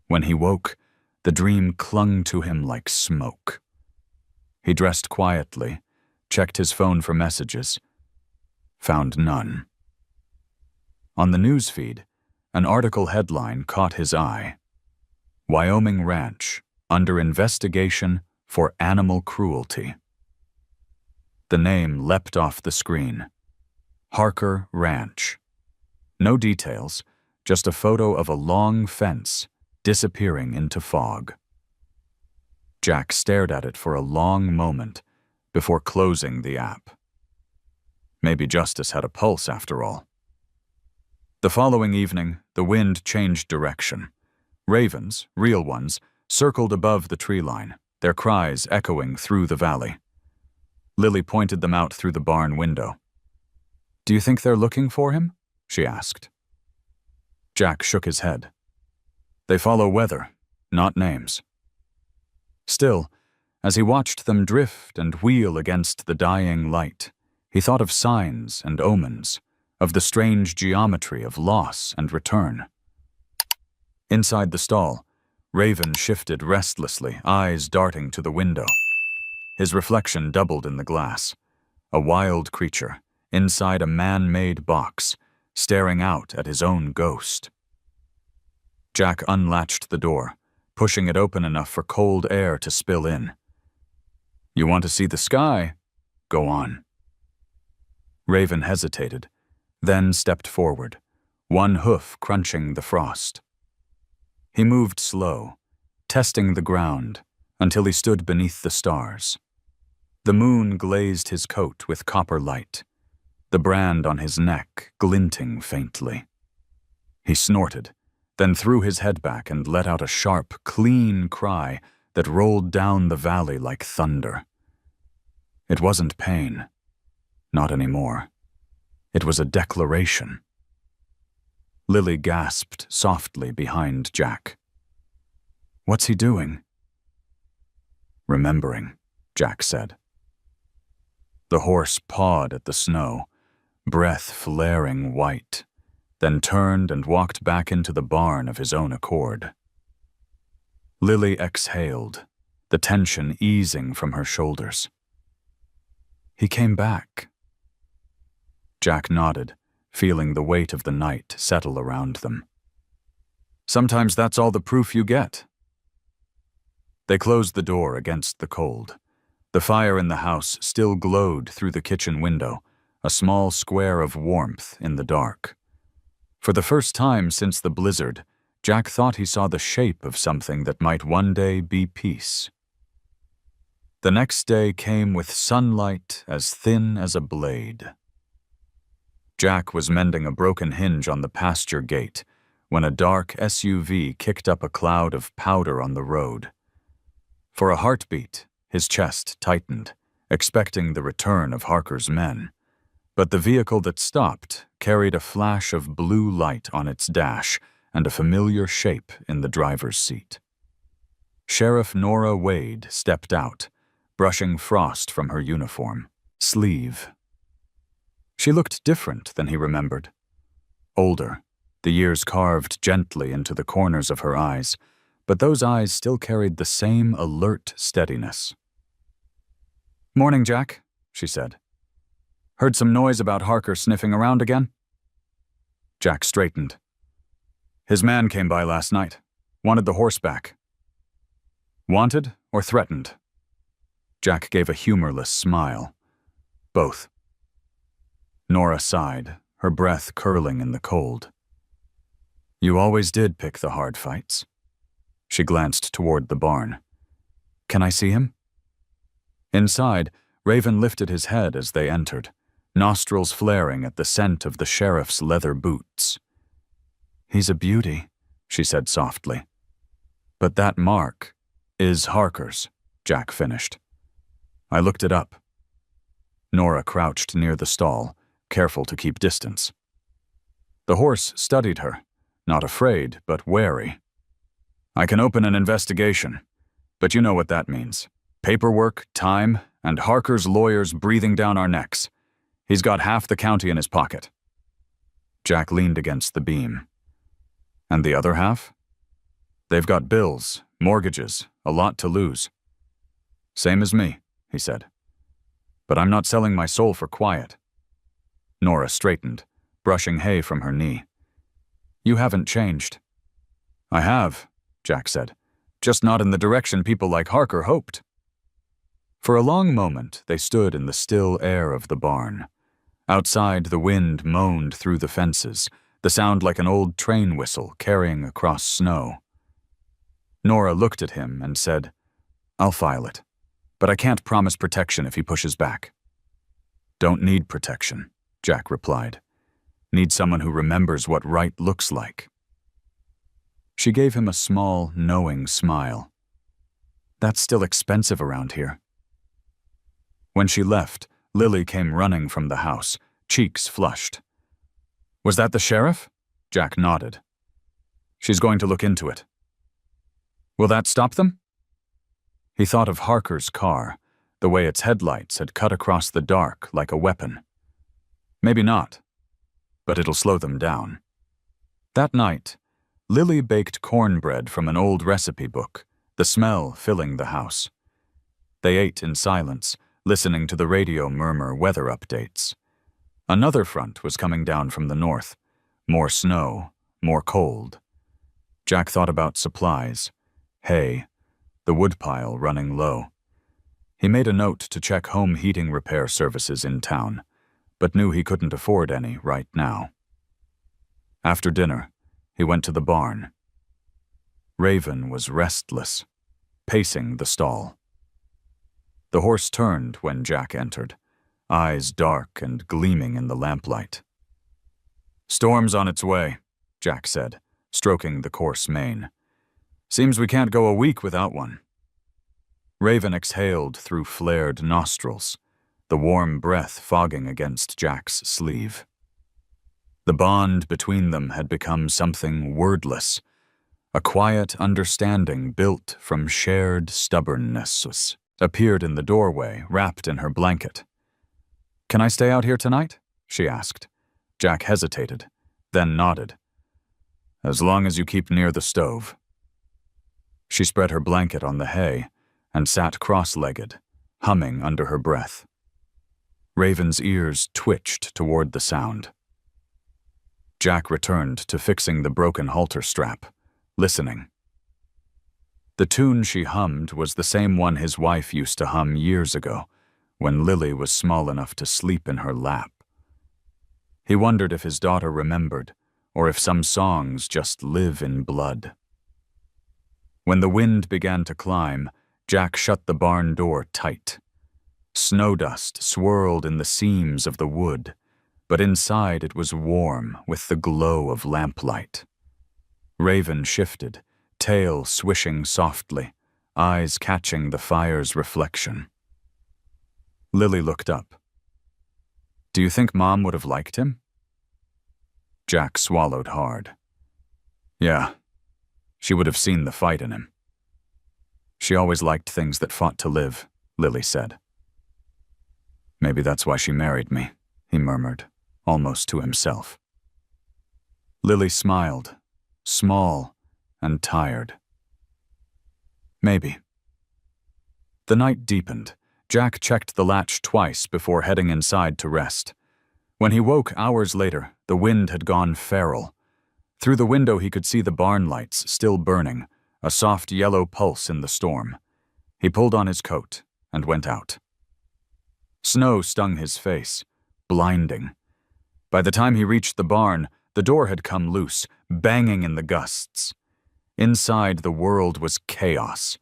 When he woke, the dream clung to him like smoke. He dressed quietly, checked his phone for messages, found none. On the newsfeed, an article headline caught his eye. Wyoming Ranch, under investigation for animal cruelty. The name leapt off the screen. Harker Ranch. No details, just a photo of a long fence disappearing into fog. Jack stared at it for a long moment before closing the app. Maybe justice had a pulse after all. The following evening, the wind changed direction. Ravens, real ones, circled above the tree line, their cries echoing through the valley. Lily pointed them out through the barn window. "Do you think they're looking for him?" she asked. Jack shook his head. "They follow weather, not names." Still, as he watched them drift and wheel against the dying light, he thought of signs and omens, of the strange geometry of loss and return. Inside the stall, Raven shifted restlessly, eyes darting to the window. His reflection doubled in the glass. A wild creature, inside a man-made box, staring out at his own ghost. Jack unlatched the door, pushing it open enough for cold air to spill in. "You want to see the sky? Go on." Raven hesitated, then stepped forward, one hoof crunching the frost. He moved slow, testing the ground, until he stood beneath the stars. The moon glazed his coat with copper light, the brand on his neck glinting faintly. He snorted, then threw his head back and let out a sharp, clean cry that rolled down the valley like thunder. It wasn't pain. Not anymore. It was a declaration. Lily gasped softly behind Jack. "What's he doing?" "Remembering," Jack said. The horse pawed at the snow, breath flaring white, then turned and walked back into the barn of his own accord. Lily exhaled, the tension easing from her shoulders. "He came back." Jack nodded, feeling the weight of the night settle around them. "Sometimes that's all the proof you get." They closed the door against the cold. The fire in the house still glowed through the kitchen window, a small square of warmth in the dark. For the first time since the blizzard, Jack thought he saw the shape of something that might one day be peace. The next day came with sunlight as thin as a blade. Jack was mending a broken hinge on the pasture gate when a dark SUV kicked up a cloud of powder on the road. For a heartbeat, his chest tightened, expecting the return of Harker's men. But the vehicle that stopped carried a flash of blue light on its dash and a familiar shape in the driver's seat. Sheriff Nora Wade stepped out, brushing frost from her uniform sleeve. She looked different than he remembered. Older, the years carved gently into the corners of her eyes, but those eyes still carried the same alert steadiness. "Morning, Jack," she said. "Heard some noise about Harker sniffing around again?" Jack straightened. "His man came by last night. Wanted the horse back." "Wanted or threatened?" Jack gave a humorless smile. "Both." Nora sighed, her breath curling in the cold. "You always did pick the hard fights." She glanced toward the barn. "Can I see him?" Inside, Raven lifted his head as they entered, nostrils flaring at the scent of the sheriff's leather boots. "He's a beauty," she said softly. "But that mark is Harker's," Jack finished. "I looked it up." Nora crouched near the stall, careful to keep distance. The horse studied her, not afraid but wary. "I can open an investigation, but you know what that means. Paperwork, time, and Harker's lawyers breathing down our necks. He's got half the county in his pocket." Jack leaned against the beam. "And the other half?" "They've got bills, mortgages, a lot to lose." "Same as me," he said. "But I'm not selling my soul for quiet." Nora straightened, brushing hay from her knee. "You haven't changed." "I have, Jack said. "Just not in the direction people like Harker hoped." For a long moment, they stood in the still air of the barn. Outside, the wind moaned through the fences, the sound like an old train whistle carrying across snow. Nora looked at him and said, "I'll file it, but I can't promise protection if he pushes back." "Don't need protection," Jack replied. "Need someone who remembers what right looks like." She gave him a small, knowing smile. "That's still expensive around here." When she left, Lily came running from the house, cheeks flushed. "Was that the sheriff?" Jack nodded. "She's going to look into it." "Will that stop them?" He thought of Harker's car, the way its headlights had cut across the dark like a weapon. "Maybe not, but it'll slow them down." That night, Lily baked cornbread from an old recipe book, the smell filling the house. They ate in silence, listening to the radio murmur weather updates. Another front was coming down from the north. More snow, more cold. Jack thought about supplies, hay, the woodpile running low. He made a note to check home heating repair services in town, but knew he couldn't afford any right now. After dinner, he went to the barn. Raven was restless, pacing the stall. The horse turned when Jack entered, eyes dark and gleaming in the lamplight. "Storm's on its way," Jack said, stroking the coarse mane. "Seems we can't go a week without one." Raven exhaled through flared nostrils, the warm breath fogging against Jack's sleeve. The bond between them had become something wordless, a quiet understanding built from shared stubbornness. Appeared in the doorway, wrapped in her blanket. "Can I stay out here tonight?" she asked. Jack hesitated, then nodded. "As long as you keep near the stove." She spread her blanket on the hay and sat cross-legged, humming under her breath. Raven's ears twitched toward the sound. Jack returned to fixing the broken halter strap, listening. The tune she hummed was the same one his wife used to hum years ago, when Lily was small enough to sleep in her lap. He wondered if his daughter remembered, or if some songs just live in blood. When the wind began to climb, Jack shut the barn door tight. Snow dust swirled in the seams of the wood, but inside it was warm with the glow of lamplight. Raven shifted, tail swishing softly, eyes catching the fire's reflection. Lily looked up. "Do you think Mom would have liked him?" Jack swallowed hard. "Yeah, she would have seen the fight in him." "She always liked things that fought to live," Lily said. "Maybe that's why she married me," he murmured, almost to himself. Lily smiled, small and tired. "Maybe." The night deepened. Jack checked the latch twice before heading inside to rest. When he woke hours later, the wind had gone feral. Through the window he could see the barn lights still burning, a soft yellow pulse in the storm. He pulled on his coat and went out. Snow stung his face, blinding. By the time he reached the barn, the door had come loose, banging in the gusts. Inside, the world was chaos.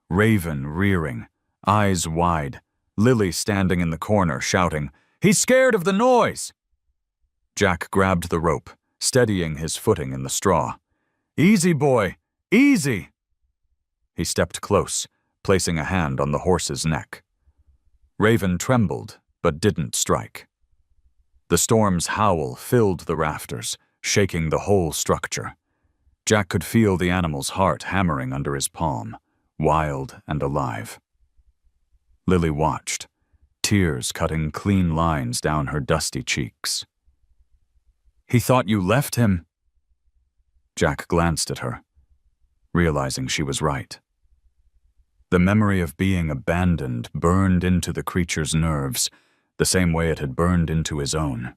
Raven rearing, eyes wide, Lily standing in the corner shouting, "He's scared of the noise!" Jack grabbed the rope, steadying his footing in the straw. "Easy, boy, easy!" He stepped close, placing a hand on the horse's neck. Raven trembled, but didn't strike. The storm's howl filled the rafters, shaking the whole structure. Jack could feel the animal's heart hammering under his palm, wild and alive. Lily watched, tears cutting clean lines down her dusty cheeks. "He thought you left him." Jack glanced at her, realizing she was right. The memory of being abandoned burned into the creature's nerves, the same way it had burned into his own.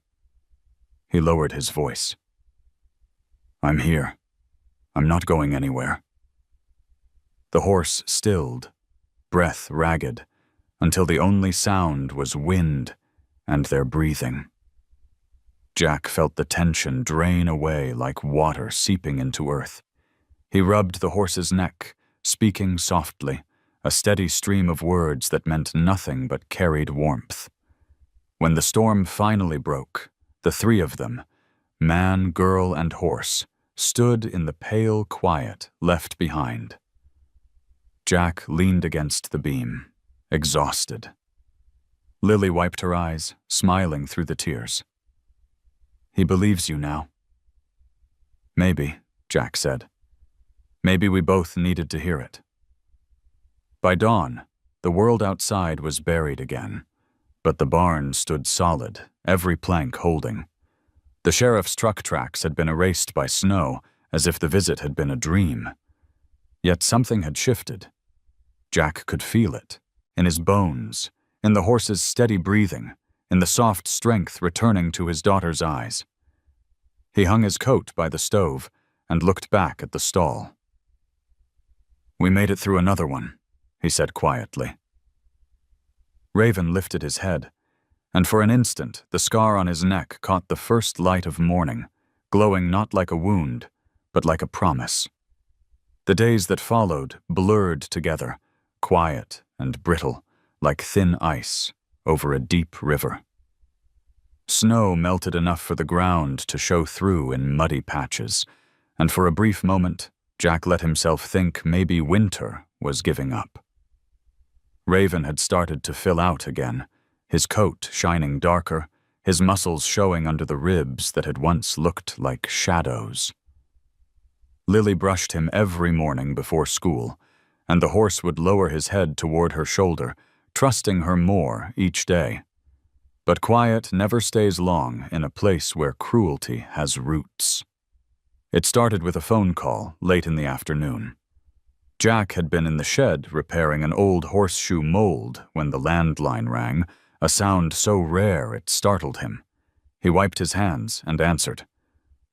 He lowered his voice. "I'm here. I'm not going anywhere." The horse stilled, breath ragged, until the only sound was wind and their breathing. Jack felt the tension drain away like water seeping into earth. He rubbed the horse's neck, speaking softly, a steady stream of words that meant nothing but carried warmth. When the storm finally broke, the three of them, man, girl, and horse, stood in the pale quiet left behind. Jack leaned against the beam, exhausted. Lily wiped her eyes, smiling through the tears. "He believes you now." "Maybe," Jack said. "Maybe we both needed to hear it." By dawn, the world outside was buried again, but the barn stood solid, every plank holding. The sheriff's truck tracks had been erased by snow, as if the visit had been a dream. Yet something had shifted. Jack could feel it, in his bones, in the horse's steady breathing, in the soft strength returning to his daughter's eyes. He hung his coat by the stove and looked back at the stall. "We made it through another one," he said quietly. Raven lifted his head, and for an instant the scar on his neck caught the first light of morning, glowing not like a wound, but like a promise. The days that followed blurred together, quiet and brittle, like thin ice over a deep river. Snow melted enough for the ground to show through in muddy patches, and for a brief moment, Jack let himself think maybe winter was giving up. Raven had started to fill out again, his coat shining darker, his muscles showing under the ribs that had once looked like shadows. Lily brushed him every morning before school, and the horse would lower his head toward her shoulder, trusting her more each day. But quiet never stays long in a place where cruelty has roots. It started with a phone call late in the afternoon. Jack had been in the shed repairing an old horseshoe mold when the landline rang, a sound so rare it startled him. He wiped his hands and answered.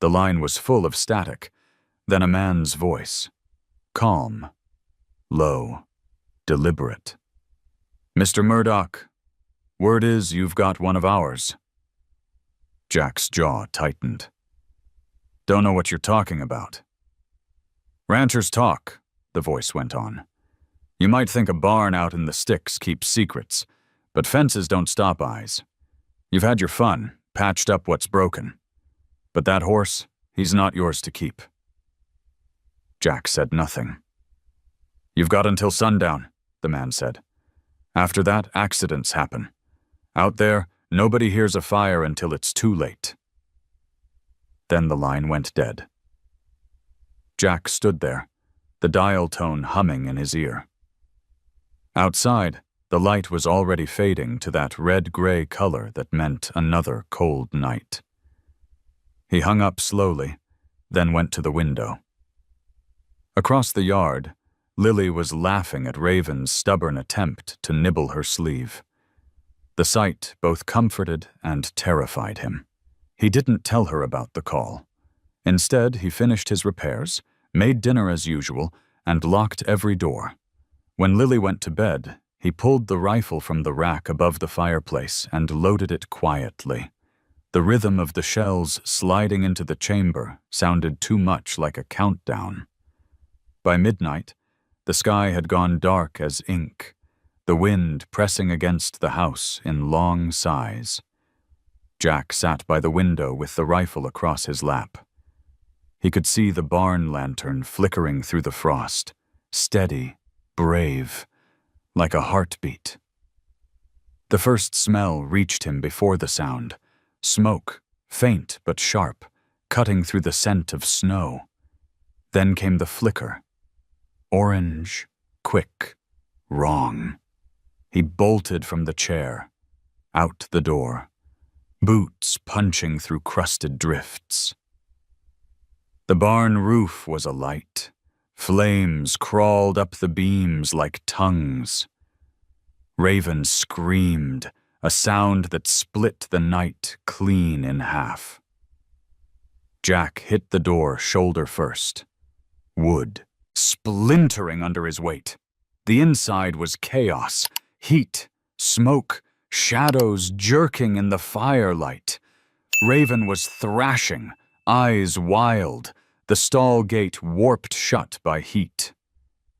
The line was full of static, then a man's voice. Calm, low, deliberate. "Mr. Murdoch, word is you've got one of ours." Jack's jaw tightened. "Don't know what you're talking about." "Ranchers talk," the voice went on. "You might think a barn out in the sticks keeps secrets, but fences don't stop eyes. You've had your fun, patched up what's broken. But that horse, he's not yours to keep." Jack said nothing. "You've got until sundown," the man said. "After that, accidents happen. Out there, nobody hears a fire until it's too late." Then the line went dead. Jack stood there, the dial tone humming in his ear. Outside, the light was already fading to that red-gray color that meant another cold night. He hung up slowly, then went to the window. Across the yard, Lily was laughing at Raven's stubborn attempt to nibble her sleeve. The sight both comforted and terrified him. He didn't tell her about the call. Instead, he finished his repairs, made dinner as usual, and locked every door. When Lily went to bed, he pulled the rifle from the rack above the fireplace and loaded it quietly. The rhythm of the shells sliding into the chamber sounded too much like a countdown. By midnight, the sky had gone dark as ink, the wind pressing against the house in long sighs. Jack sat by the window with the rifle across his lap. He could see the barn lantern flickering through the frost, steady, brave, like a heartbeat. The first smell reached him before the sound, smoke, faint but sharp, cutting through the scent of snow. Then came the flicker. Orange, quick, wrong. He bolted from the chair, out the door, boots punching through crusted drifts. The barn roof was alight. Flames crawled up the beams like tongues. Raven screamed, a sound that split the night clean in half. Jack hit the door shoulder first. Wood splintering under his weight. The inside was chaos, heat, smoke, shadows jerking in the firelight. Raven was thrashing, eyes wild, the stall gate warped shut by heat.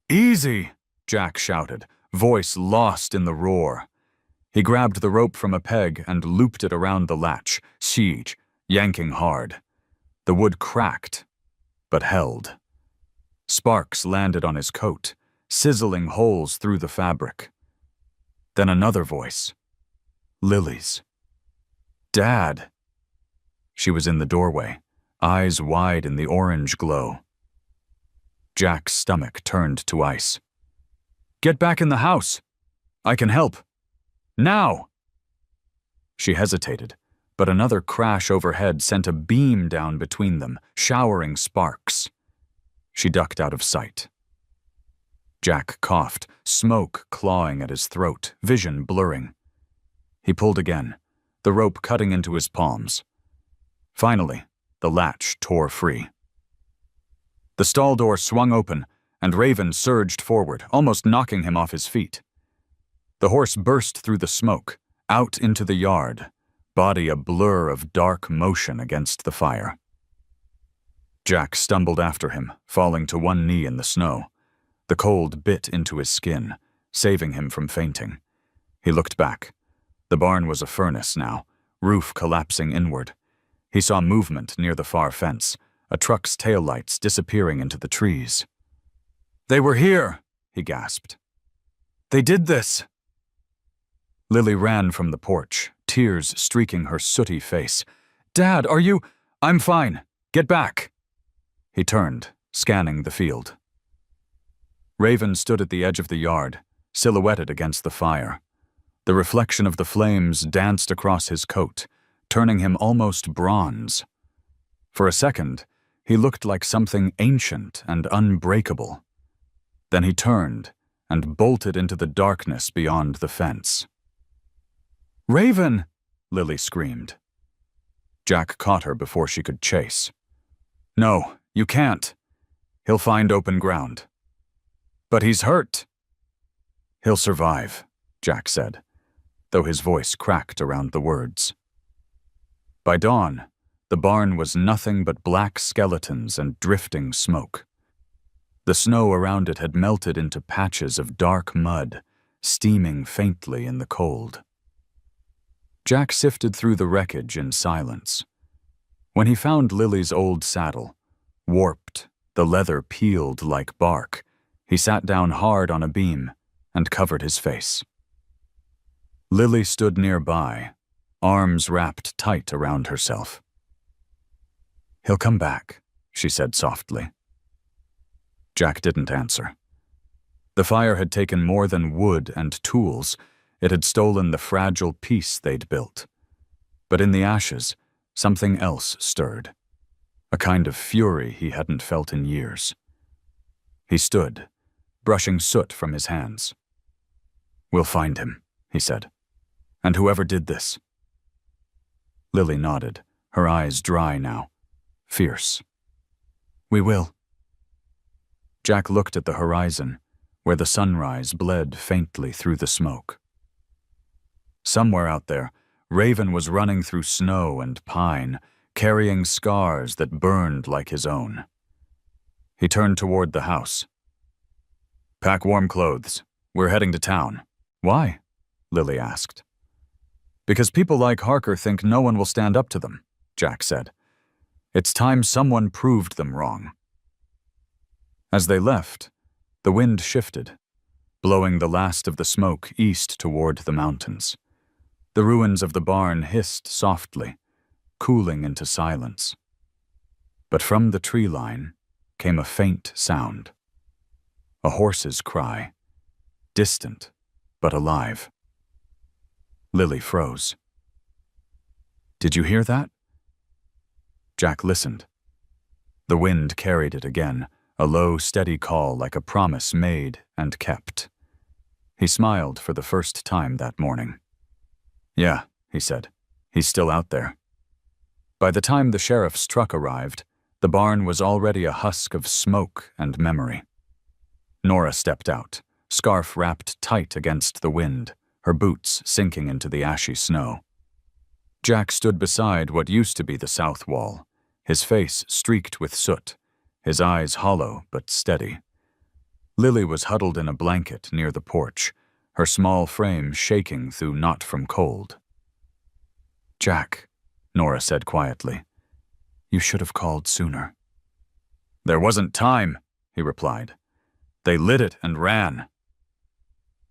"Easy!" Jack shouted, voice lost in the roar. He grabbed the rope from a peg and looped it around the latch, siege, yanking hard. The wood cracked, but held. Sparks landed on his coat, sizzling holes through the fabric. Then another voice. Lily's. "Dad!" She was in the doorway, eyes wide in the orange glow. Jack's stomach turned to ice. "Get back in the house! I can help! Now!" She hesitated, but another crash overhead sent a beam down between them, showering sparks. She ducked out of sight. Jack coughed, smoke clawing at his throat, vision blurring. He pulled again, the rope cutting into his palms. Finally, the latch tore free. The stall door swung open, and Raven surged forward, almost knocking him off his feet. The horse burst through the smoke, out into the yard, body a blur of dark motion against the fire. Jack stumbled after him, falling to one knee in the snow. The cold bit into his skin, saving him from fainting. He looked back. The barn was a furnace now, roof collapsing inward. He saw movement near the far fence, a truck's taillights disappearing into the trees. "They were here," he gasped. "They did this." Lily ran from the porch, tears streaking her sooty face. "Dad, are you—" "I'm fine. Get back." He turned, scanning the field. Raven stood at the edge of the yard, silhouetted against the fire. The reflection of the flames danced across his coat, turning him almost bronze. For a second, he looked like something ancient and unbreakable. Then he turned and bolted into the darkness beyond the fence. "Raven!" Lily screamed. Jack caught her before she could chase. "No, you can't. He'll find open ground." "But he's hurt." "He'll survive," Jack said, though his voice cracked around the words. By dawn, the barn was nothing but black skeletons and drifting smoke. The snow around it had melted into patches of dark mud, steaming faintly in the cold. Jack sifted through the wreckage in silence. When he found Lily's old saddle, warped, the leather peeled like bark, he sat down hard on a beam and covered his face. Lily stood nearby, arms wrapped tight around herself. "He'll come back," she said softly. Jack didn't answer. The fire had taken more than wood and tools. It had stolen the fragile peace they'd built. But in the ashes, something else stirred, a kind of fury he hadn't felt in years. He stood, brushing soot from his hands. "We'll find him," he said. "And whoever did this." Lily nodded, her eyes dry now, fierce. "We will." Jack looked at the horizon, where the sunrise bled faintly through the smoke. Somewhere out there, Raven was running through snow and pine, carrying scars that burned like his own. He turned toward the house. "Pack warm clothes. We're heading to town." "Why?" Lily asked. "Because people like Harker think no one will stand up to them," Jack said. "It's time someone proved them wrong." As they left, the wind shifted, blowing the last of the smoke east toward the mountains. The ruins of the barn hissed softly, cooling into silence. But from the tree line came a faint sound. A horse's cry, distant but alive. Lily froze. "Did you hear that?" Jack listened. The wind carried it again, a low, steady call like a promise made and kept. He smiled for the first time that morning. "Yeah," he said, "he's still out there." By the time the sheriff's truck arrived, the barn was already a husk of smoke and memory. Nora stepped out, scarf wrapped tight against the wind, her boots sinking into the ashy snow. Jack stood beside what used to be the south wall, his face streaked with soot, his eyes hollow but steady. Lily was huddled in a blanket near the porch, her small frame shaking though not from cold. "Jack," Nora said quietly, "you should have called sooner." "There wasn't time," he replied. "They lit it and ran."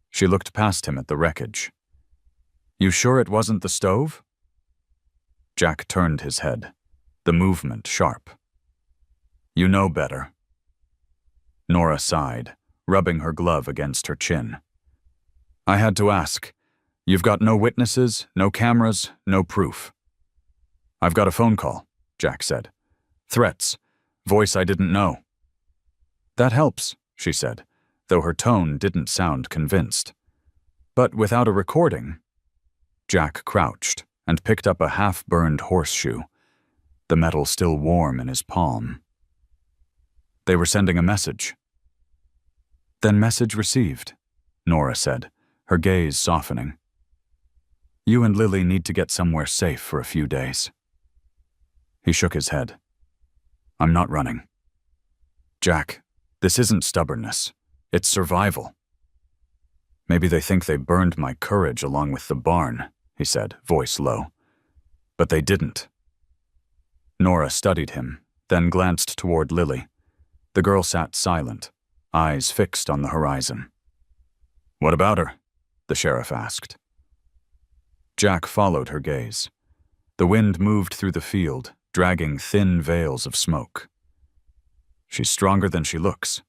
She looked past him at the wreckage. "You sure it wasn't the stove?" Jack turned his head, the movement sharp. "You know better." Nora sighed, rubbing her glove against her chin. "I had to ask. You've got no witnesses, no cameras, no proof." "I've got a phone call," Jack said. "Threats. Voice I didn't know." "That helps," she said, though her tone didn't sound convinced. "But without a recording—" Jack crouched and picked up a half-burned horseshoe, the metal still warm in his palm. "They were sending a message." "Then message received," Nora said, her gaze softening. "You and Lily need to get somewhere safe for a few days." He shook his head. "I'm not running." "Jack, this isn't stubbornness. It's survival." "Maybe they think they burned my courage along with the barn," he said, voice low. "But they didn't." Nora studied him, then glanced toward Lily. The girl sat silent, eyes fixed on the horizon. "What about her?" the sheriff asked. Jack followed her gaze. The wind moved through the field, dragging thin veils of smoke. "She's stronger than she looks."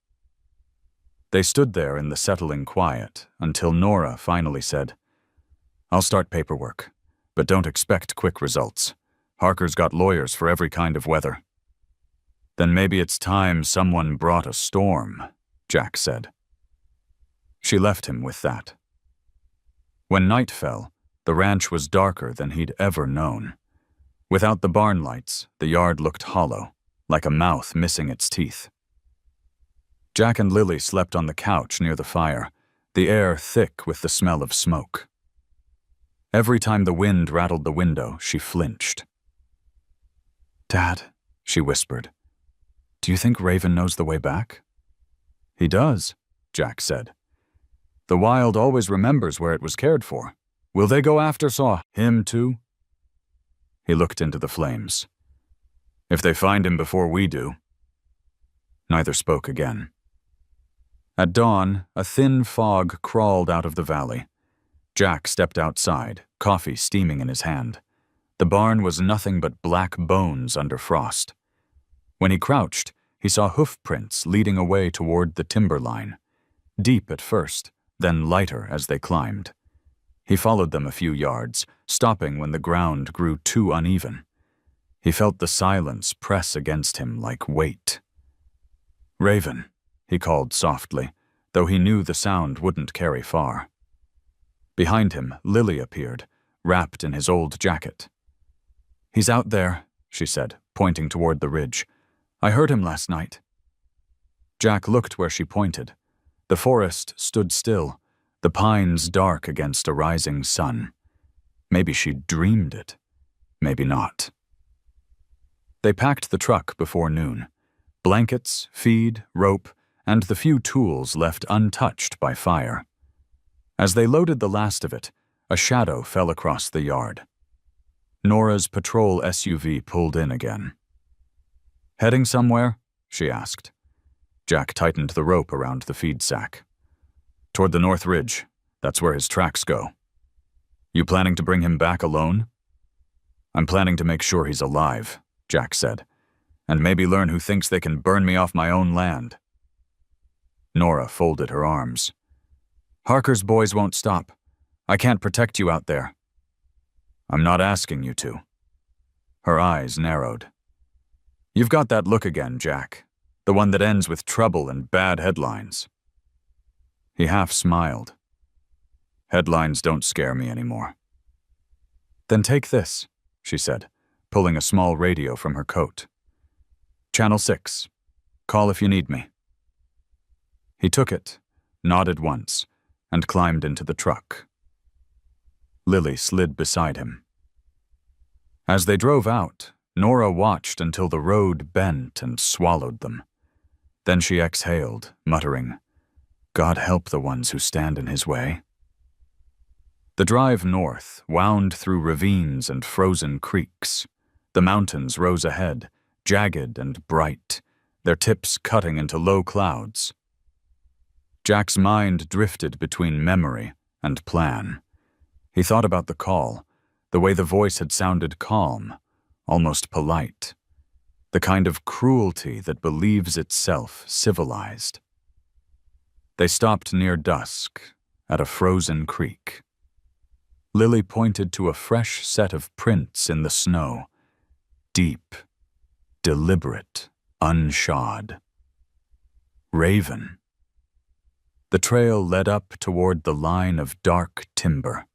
They stood there in the settling quiet until Nora finally said, "I'll start paperwork, but don't expect quick results. Harker's got lawyers for every kind of weather." "Then maybe it's time someone brought a storm," Jack said. She left him with that. When night fell, the ranch was darker than he'd ever known. Without the barn lights, the yard looked hollow, like a mouth missing its teeth. Jack and Lily slept on the couch near the fire, the air thick with the smell of smoke. Every time the wind rattled the window, she flinched. "Dad," she whispered, "do you think Raven knows the way back?" "He does," Jack said. "The wild always remembers where it was cared for. Will they go after him too?" He looked into the flames. "If they find him before we do." Neither spoke again. At dawn, a thin fog crawled out of the valley. Jack stepped outside, coffee steaming in his hand. The barn was nothing but black bones under frost. When he crouched, he saw hoof prints leading away toward the timber line. Deep at first, then lighter as they climbed. He followed them a few yards, stopping when the ground grew too uneven. He felt the silence press against him like weight. "Raven," he called softly, though he knew the sound wouldn't carry far. Behind him, Lily appeared, wrapped in his old jacket. "He's out there," she said, pointing toward the ridge. "I heard him last night." Jack looked where she pointed. The forest stood still, the pines dark against a rising sun. Maybe she'd dreamed it. Maybe not. They packed the truck before noon. Blankets, feed, rope, and the few tools left untouched by fire. As they loaded the last of it, a shadow fell across the yard. Nora's patrol SUV pulled in again. "Heading somewhere?" she asked. Jack tightened the rope around the feed sack. "Toward the North Ridge. That's where his tracks go." "You planning to bring him back alone?" "I'm planning to make sure he's alive," Jack said, "and maybe learn who thinks they can burn me off my own land." Nora folded her arms. "Harker's boys won't stop. I can't protect you out there." "I'm not asking you to." Her eyes narrowed. "You've got that look again, Jack. The one that ends with trouble and bad headlines." He half smiled. "Headlines don't scare me anymore." "Then take this," she said, pulling a small radio from her coat. "Channel 6. Call if you need me." He took it, nodded once, and climbed into the truck. Lily slid beside him. As they drove out, Nora watched until the road bent and swallowed them. Then she exhaled, muttering, "God help the ones who stand in his way." The drive north wound through ravines and frozen creeks. The mountains rose ahead, jagged and bright, their tips cutting into low clouds. Jack's mind drifted between memory and plan. He thought about the call, the way the voice had sounded calm, almost polite, the kind of cruelty that believes itself civilized. They stopped near dusk, at a frozen creek. Lily pointed to a fresh set of prints in the snow, deep, deliberate, unshod. Raven. The trail led up toward the line of dark timber.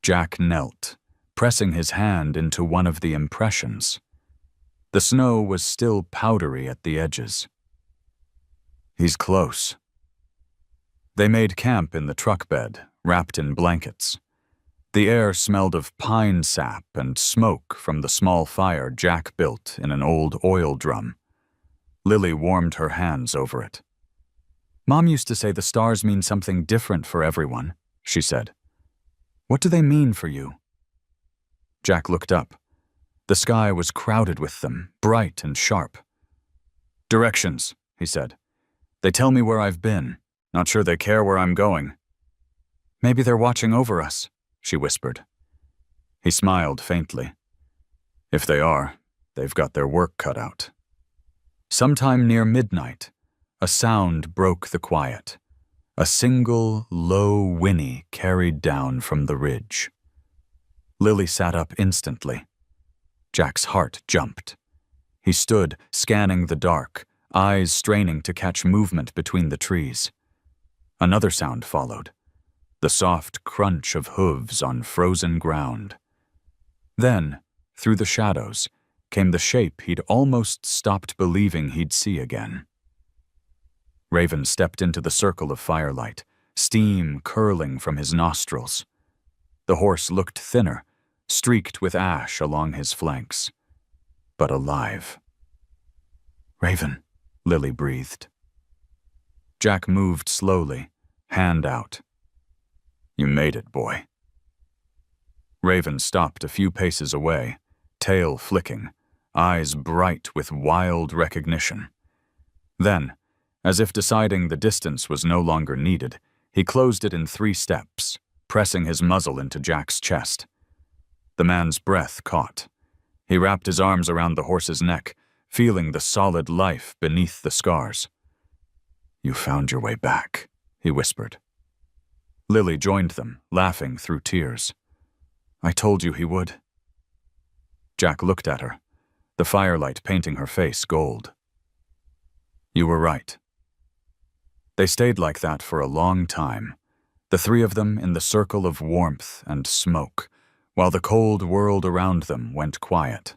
Jack knelt, pressing his hand into one of the impressions. The snow was still powdery at the edges. He's close. They made camp in the truck bed, wrapped in blankets. The air smelled of pine sap and smoke from the small fire Jack built in an old oil drum. Lily warmed her hands over it. "Mom used to say the stars mean something different for everyone," she said. "What do they mean for you?" Jack looked up. The sky was crowded with them, bright and sharp. "Directions," he said. "They tell me where I've been. Not sure they care where I'm going." "Maybe they're watching over us," she whispered. He smiled faintly. "If they are, they've got their work cut out." Sometime near midnight, a sound broke the quiet. A single, low whinny carried down from the ridge. Lily sat up instantly. Jack's heart jumped. He stood, scanning the dark, eyes straining to catch movement between the trees. Another sound followed, the soft crunch of hooves on frozen ground. Then, through the shadows, came the shape he'd almost stopped believing he'd see again. Raven stepped into the circle of firelight, steam curling from his nostrils. The horse looked thinner, streaked with ash along his flanks, but alive. "Raven," Lily breathed. Jack moved slowly, hand out. "You made it, boy." Raven stopped a few paces away, tail flicking, eyes bright with wild recognition. Then, as if deciding the distance was no longer needed, he closed it in 3 steps, pressing his muzzle into Jack's chest. The man's breath caught. He wrapped his arms around the horse's neck, feeling the solid life beneath the scars. "You found your way back," he whispered. Lily joined them, laughing through tears. "I told you he would." Jack looked at her, the firelight painting her face gold. "You were right." They stayed like that for a long time, the 3 of them in the circle of warmth and smoke, while the cold world around them went quiet.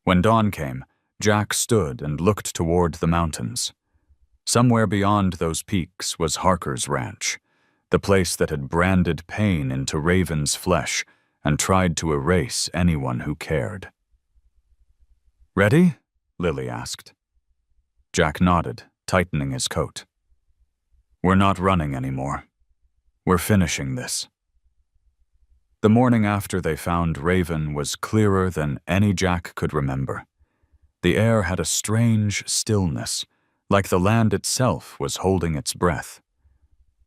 When dawn came, Jack stood and looked toward the mountains. Somewhere beyond those peaks was Harker's ranch, the place that had branded pain into Raven's flesh and tried to erase anyone who cared. "Ready?" Lily asked. Jack nodded, tightening his coat. "We're not running anymore. We're finishing this." The morning after they found Raven was clearer than any Jack could remember. The air had a strange stillness, like the land itself was holding its breath.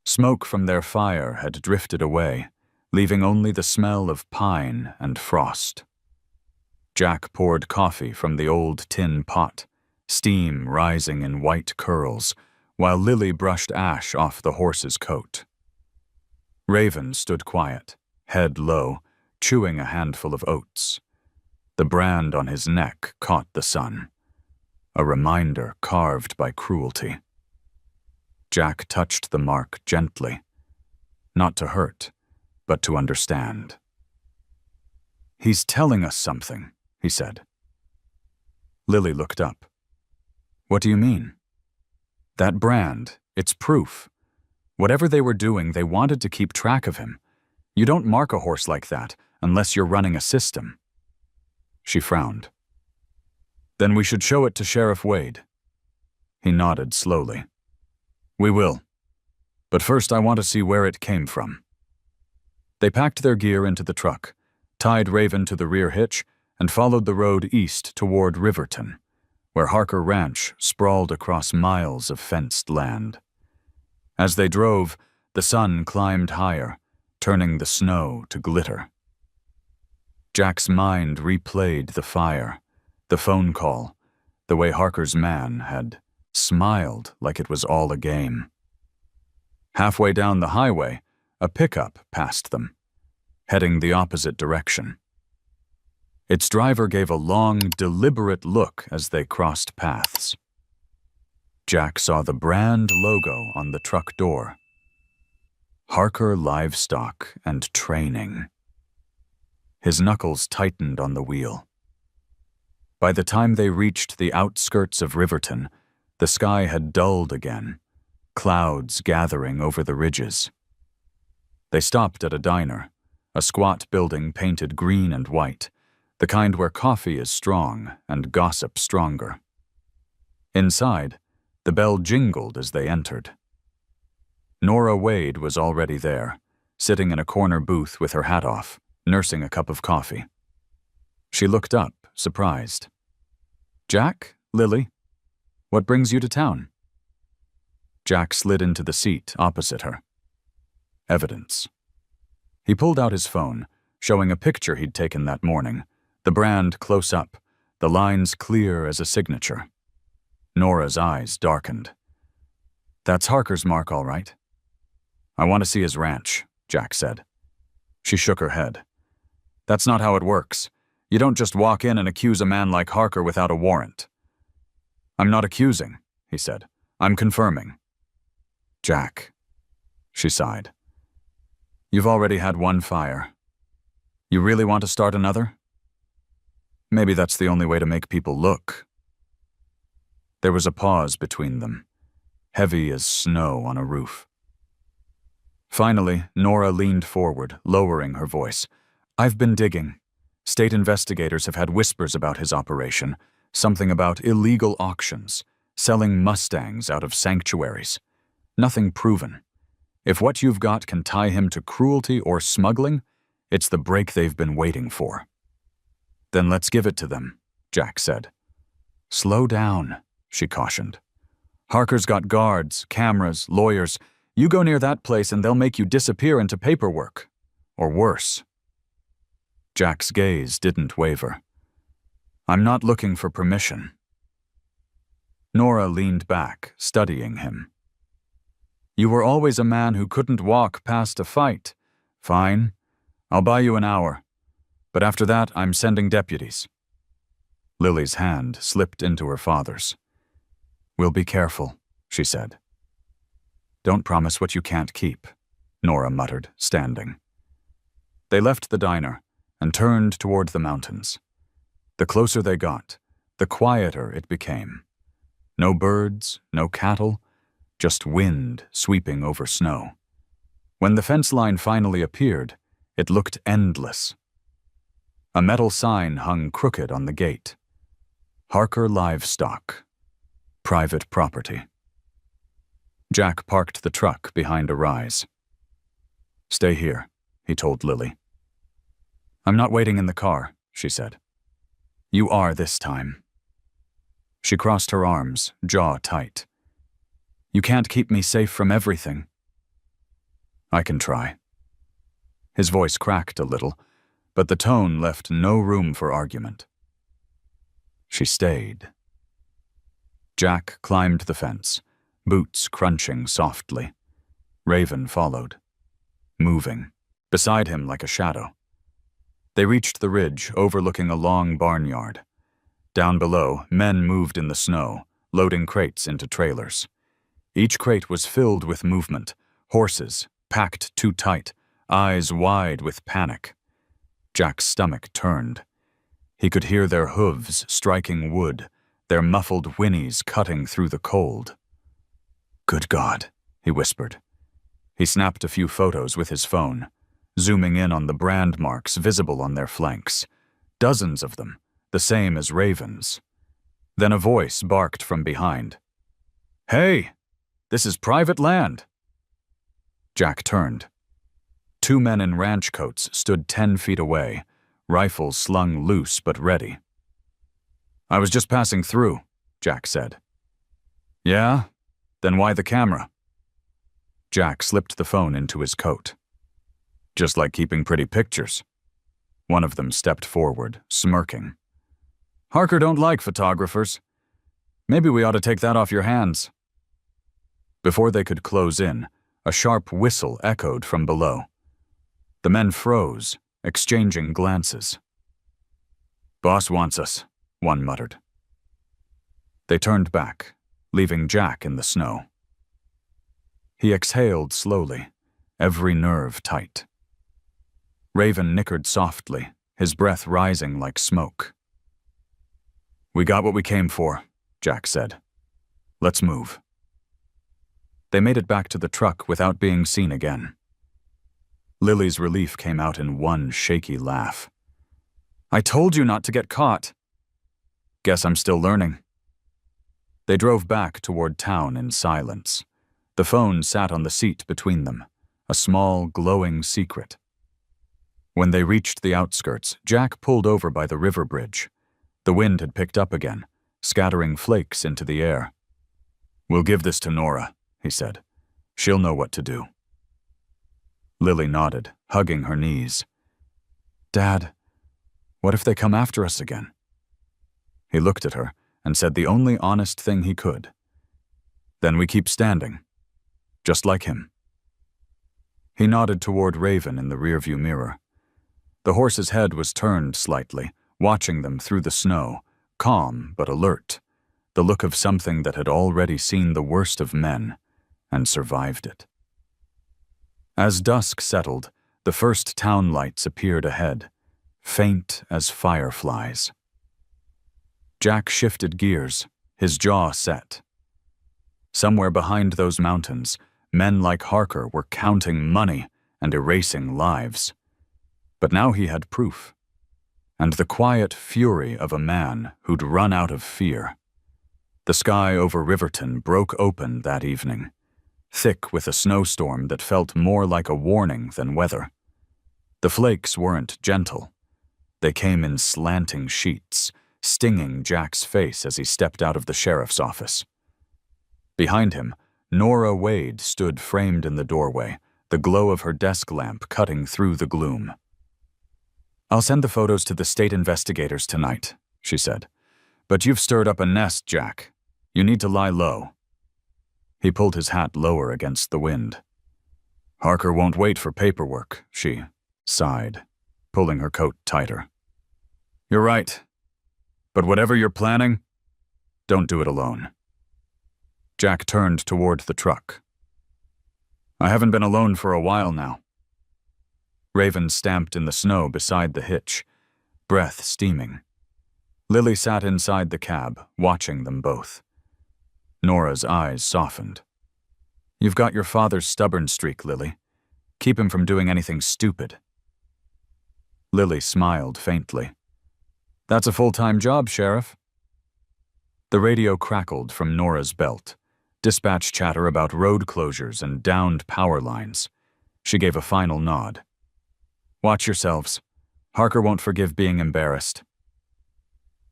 Smoke from their fire had drifted away, leaving only the smell of pine and frost. Jack poured coffee from the old tin pot, steam rising in white curls, while Lily brushed ash off the horse's coat. Raven stood quiet, head low, chewing a handful of oats. The brand on his neck caught the sun, a reminder carved by cruelty. Jack touched the mark gently, not to hurt, but to understand. "He's telling us something," he said. Lily looked up. "What do you mean?" That brand, it's proof. Whatever they were doing, they wanted to keep track of him. You don't mark a horse like that unless you're running a system. She frowned. Then we should show it to Sheriff Wade. He nodded slowly. We will. But first I want to see where it came from. They packed their gear into the truck, tied Raven to the rear hitch, and followed the road east toward Riverton, where Harker Ranch sprawled across miles of fenced land. As they drove, the sun climbed higher, turning the snow to glitter. Jack's mind replayed the fire, the phone call, the way Harker's man had smiled like it was all a game. Halfway down the highway, a pickup passed them, heading the opposite direction. Its driver gave a long, deliberate look as they crossed paths. Jack saw the brand logo on the truck door. Harker Livestock and Training. His knuckles tightened on the wheel. By the time they reached the outskirts of Riverton, the sky had dulled again, clouds gathering over the ridges. They stopped at a diner, a squat building painted green and white, the kind where coffee is strong and gossip stronger. Inside, the bell jingled as they entered. Nora Wade was already there, sitting in a corner booth with her hat off, nursing a cup of coffee. She looked up, surprised. Jack? Lily? What brings you to town? Jack slid into the seat opposite her. Evidence. He pulled out his phone, showing a picture he'd taken that morning, the brand close up, the lines clear as a signature. Nora's eyes darkened. That's Harker's mark, all right. I want to see his ranch, Jack said. She shook her head. That's not how it works. You don't just walk in and accuse a man like Harker without a warrant. I'm not accusing, he said. I'm confirming. Jack, she sighed. You've already had one fire. You really want to start another? Maybe that's the only way to make people look. There was a pause between them, heavy as snow on a roof. Finally, Nora leaned forward, lowering her voice. I've been digging. State investigators have had whispers about his operation, something about illegal auctions, selling mustangs out of sanctuaries. Nothing proven. If what you've got can tie him to cruelty or smuggling, it's the break they've been waiting for. Then let's give it to them, Jack said. Slow down, she cautioned. Harker's got guards, cameras, lawyers. You go near that place and they'll make you disappear into paperwork. Or worse. Jack's gaze didn't waver. I'm not looking for permission. Nora leaned back, studying him. You were always a man who couldn't walk past a fight. Fine. I'll buy you an hour. But after that, I'm sending deputies. Lily's hand slipped into her father's. We'll be careful, she said. Don't promise what you can't keep, Nora muttered, standing. They left the diner and turned toward the mountains. The closer they got, the quieter it became. No birds, no cattle, just wind sweeping over snow. When the fence line finally appeared, it looked endless. A metal sign hung crooked on the gate. Harker Livestock. Private property. Jack parked the truck behind a rise. Stay here, he told Lily. I'm not waiting in the car, she said. You are this time. She crossed her arms, jaw tight. You can't keep me safe from everything. I can try. His voice cracked a little, but the tone left no room for argument. She stayed. Jack climbed the fence, boots crunching softly. Raven followed, moving, beside him like a shadow. They reached the ridge overlooking a long barnyard. Down below, men moved in the snow, loading crates into trailers. Each crate was filled with movement, horses, packed too tight, eyes wide with panic. Jack's stomach turned. He could hear their hooves striking wood, their muffled whinnies cutting through the cold. Good God, he whispered. He snapped a few photos with his phone, zooming in on the brand marks visible on their flanks. Dozens of them, the same as Raven's. Then a voice barked from behind. "Hey, this is private land." Jack turned. Two men in ranch coats stood 10 feet away, rifles slung loose but ready. "I was just passing through," Jack said. "Yeah? Then why the camera?" Jack slipped the phone into his coat. "Just like keeping pretty pictures." One of them stepped forward, smirking. "Harker don't like photographers. Maybe we ought to take that off your hands." Before they could close in, a sharp whistle echoed from below. The men froze, exchanging glances. "Boss wants us," one muttered. They turned back, leaving Jack in the snow. He exhaled slowly, every nerve tight. Raven nickered softly, his breath rising like smoke. "We got what we came for," Jack said. "Let's move." They made it back to the truck without being seen again. Lily's relief came out in one shaky laugh. "I told you not to get caught." "Guess I'm still learning." They drove back toward town in silence. The phone sat on the seat between them, a small, glowing secret. When they reached the outskirts, Jack pulled over by the river bridge. The wind had picked up again, scattering flakes into the air. "We'll give this to Nora," he said. "She'll know what to do." Lily nodded, hugging her knees. "Dad, what if they come after us again?" He looked at her and said the only honest thing he could. "Then we keep standing. Just like him." He nodded toward Raven in the rearview mirror. The horse's head was turned slightly, watching them through the snow, calm but alert, the look of something that had already seen the worst of men and survived it. As dusk settled, the first town lights appeared ahead, faint as fireflies. Jack shifted gears, his jaw set. Somewhere behind those mountains, men like Harker were counting money and erasing lives. But now he had proof, and the quiet fury of a man who'd run out of fear. The sky over Riverton broke open that evening, thick with a snowstorm that felt more like a warning than weather. The flakes weren't gentle. They came in slanting sheets, stinging Jack's face as he stepped out of the sheriff's office. Behind him, Nora Wade stood framed in the doorway, the glow of her desk lamp cutting through the gloom. "I'll send the photos to the state investigators tonight," she said. "But you've stirred up a nest, Jack. You need to lie low." He pulled his hat lower against the wind. "Harker won't wait for paperwork," she sighed, pulling her coat tighter. "You're right. But whatever you're planning, don't do it alone." Jack turned toward the truck. "I haven't been alone for a while now." Raven stamped in the snow beside the hitch, breath steaming. Lily sat inside the cab, watching them both. Nora's eyes softened. "You've got your father's stubborn streak, Lily. Keep him from doing anything stupid." Lily smiled faintly. "That's a full-time job, Sheriff." The radio crackled from Nora's belt, dispatch chatter about road closures and downed power lines. She gave a final nod. "Watch yourselves. Harker won't forgive being embarrassed."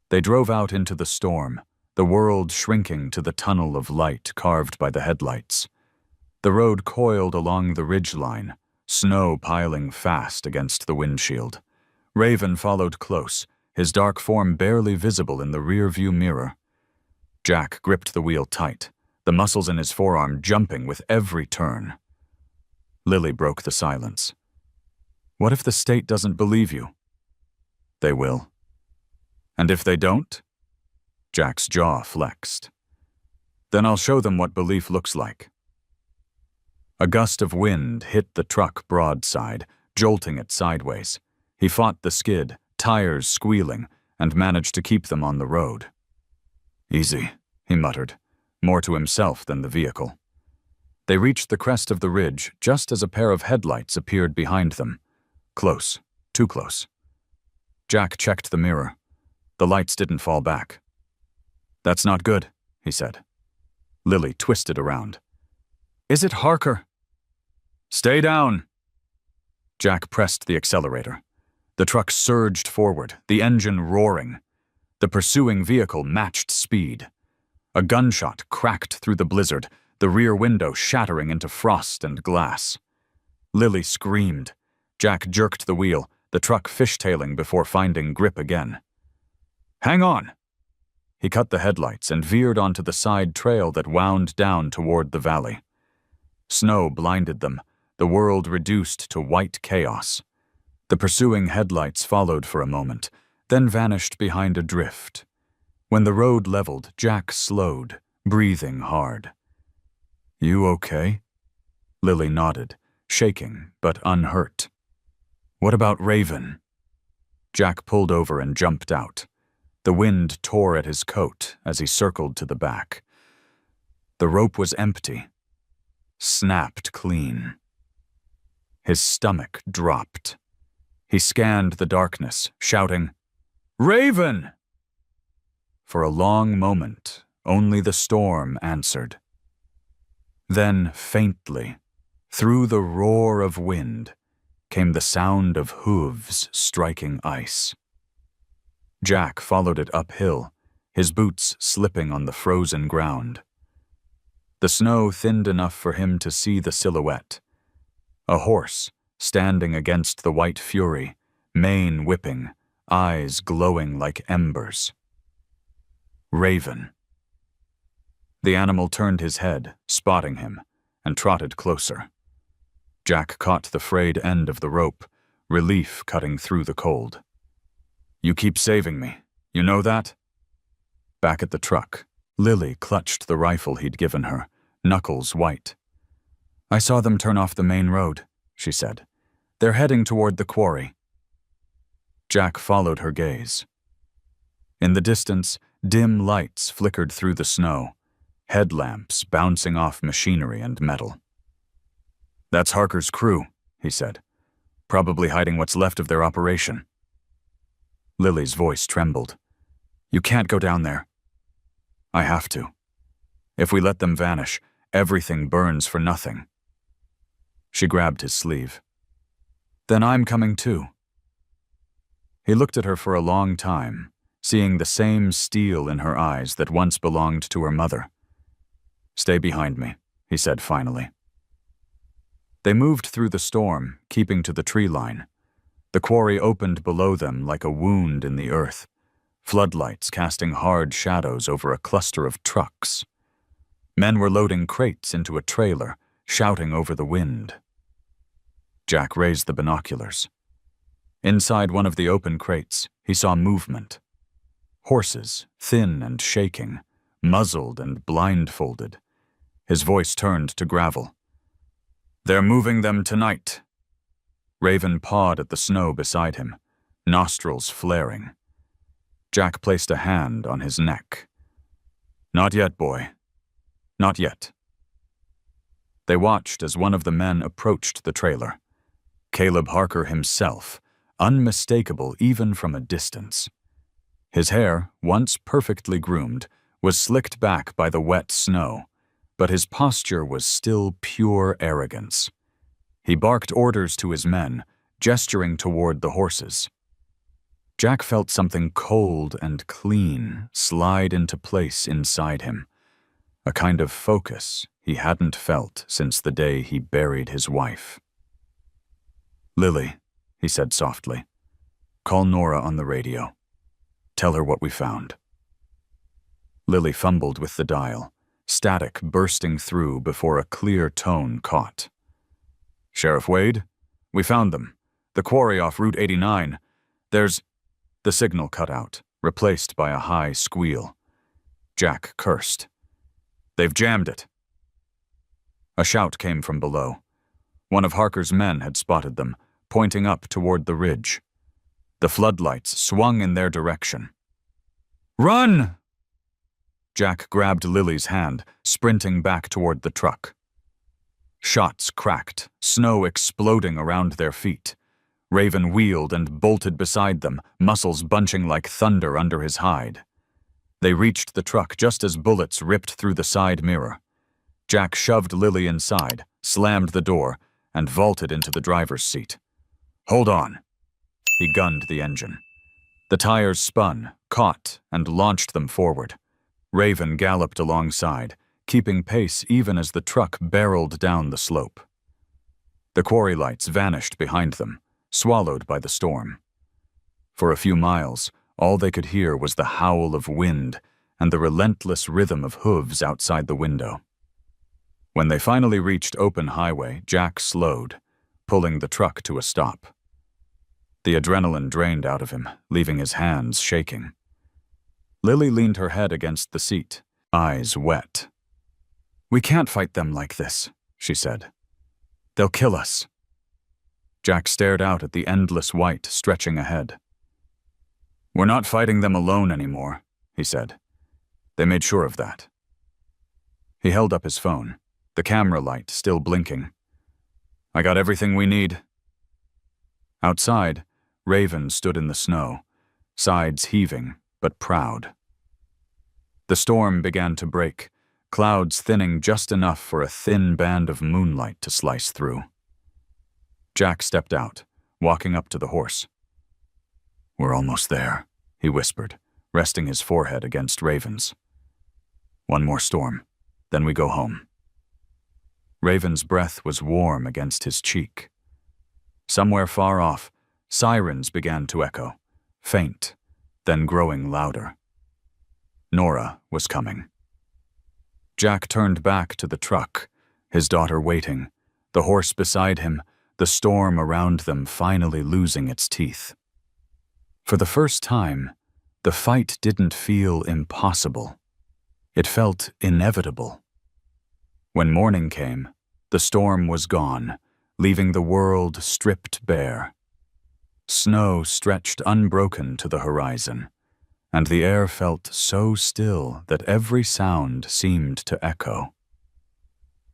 They drove out into the storm, the world shrinking to the tunnel of light carved by the headlights. The road coiled along the ridgeline, snow piling fast against the windshield. Raven followed close, his dark form barely visible in the rear-view mirror. Jack gripped the wheel tight, the muscles in his forearm jumping with every turn. Lily broke the silence. "What if the state doesn't believe you?" "They will." "And if they don't?" Jack's jaw flexed. "Then I'll show them what belief looks like." A gust of wind hit the truck broadside, jolting it sideways. He fought the skid, tires squealing, and managed to keep them on the road. "Easy," he muttered, more to himself than the vehicle. They reached the crest of the ridge just as a pair of headlights appeared behind them. Close, too close. Jack checked the mirror. The lights didn't fall back. "That's not good," he said. Lily twisted around. "Is it Harker?" "Stay down." Jack pressed the accelerator. The truck surged forward, the engine roaring. The pursuing vehicle matched speed. A gunshot cracked through the blizzard, the rear window shattering into frost and glass. Lily screamed. Jack jerked the wheel, the truck fishtailing before finding grip again. "Hang on!" He cut the headlights and veered onto the side trail that wound down toward the valley. Snow blinded them, the world reduced to white chaos. The pursuing headlights followed for a moment, then vanished behind a drift. When the road leveled, Jack slowed, breathing hard. "You okay?" Lily nodded, shaking but unhurt. "What about Raven?" Jack pulled over and jumped out. The wind tore at his coat as he circled to the back. The rope was empty, snapped clean. His stomach dropped. He scanned the darkness, shouting, "Raven!" For a long moment, only the storm answered. Then, faintly, through the roar of wind, came the sound of hooves striking ice. Jack followed it uphill, his boots slipping on the frozen ground. The snow thinned enough for him to see the silhouette. A horse, standing against the white fury, mane whipping, eyes glowing like embers. Raven. The animal turned his head, spotting him, and trotted closer. Jack caught the frayed end of the rope, relief cutting through the cold. "You keep saving me, you know that?" Back at the truck, Lily clutched the rifle he'd given her, knuckles white. "I saw them turn off the main road," she said. "They're heading toward the quarry." Jack followed her gaze. In the distance, dim lights flickered through the snow, headlamps bouncing off machinery and metal. "That's Harker's crew," he said, "probably hiding what's left of their operation." Lily's voice trembled. "You can't go down there." "I have to. If we let them vanish, everything burns for nothing." She grabbed his sleeve. "Then I'm coming too." He looked at her for a long time, seeing the same steel in her eyes that once belonged to her mother. "Stay behind me," he said finally. They moved through the storm, keeping to the tree line. The quarry opened below them like a wound in the earth, floodlights casting hard shadows over a cluster of trucks. Men were loading crates into a trailer, shouting over the wind. Jack raised the binoculars. Inside one of the open crates, he saw movement. Horses, thin and shaking, muzzled and blindfolded. His voice turned to gravel. "They're moving them tonight." Raven pawed at the snow beside him, nostrils flaring. Jack placed a hand on his neck. "Not yet, boy. Not yet." They watched as one of the men approached the trailer. Caleb Harker himself, unmistakable even from a distance. His hair, once perfectly groomed, was slicked back by the wet snow, but his posture was still pure arrogance. He barked orders to his men, gesturing toward the horses. Jack felt something cold and clean slide into place inside him, a kind of focus he hadn't felt since the day he buried his wife. "Lily," he said softly, "call Nora on the radio. Tell her what we found." Lily fumbled with the dial, static bursting through before a clear tone caught. "Sheriff Wade, we found them. The quarry off Route 89. There's—" The signal cut out, replaced by a high squeal. Jack cursed. "They've jammed it." A shout came from below. One of Harker's men had spotted them, pointing up toward the ridge. The floodlights swung in their direction. "Run!" Jack grabbed Lily's hand, sprinting back toward the truck. Shots cracked, snow exploding around their feet. Raven wheeled and bolted beside them, muscles bunching like thunder under his hide. They reached the truck just as bullets ripped through the side mirror. Jack shoved Lily inside, slammed the door, and vaulted into the driver's seat. "Hold on." He gunned the engine. The tires spun, caught, and launched them forward. Raven galloped alongside, keeping pace even as the truck barreled down the slope. The quarry lights vanished behind them, swallowed by the storm. For a few miles, all they could hear was the howl of wind and the relentless rhythm of hooves outside the window. When they finally reached open highway, Jack slowed, pulling the truck to a stop. The adrenaline drained out of him, leaving his hands shaking. Lily leaned her head against the seat, eyes wet. "We can't fight them like this," she said. "They'll kill us." Jack stared out at the endless white stretching ahead. "We're not fighting them alone anymore," he said. They made sure of that. He held up his phone, the camera light still blinking. "I got everything we need." Outside, Raven stood in the snow, sides heaving but proud. The storm began to break, clouds thinning just enough for a thin band of moonlight to slice through. Jack stepped out, walking up to the horse. "We're almost there," he whispered, resting his forehead against Raven's. "One more storm, then we go home." Raven's breath was warm against his cheek. Somewhere far off, sirens began to echo, faint, then growing louder. Nora was coming. Jack turned back to the truck, his daughter waiting, the horse beside him, the storm around them finally losing its teeth. For the first time, the fight didn't feel impossible. It felt inevitable. When morning came, the storm was gone, leaving the world stripped bare. Snow stretched unbroken to the horizon, and the air felt so still that every sound seemed to echo.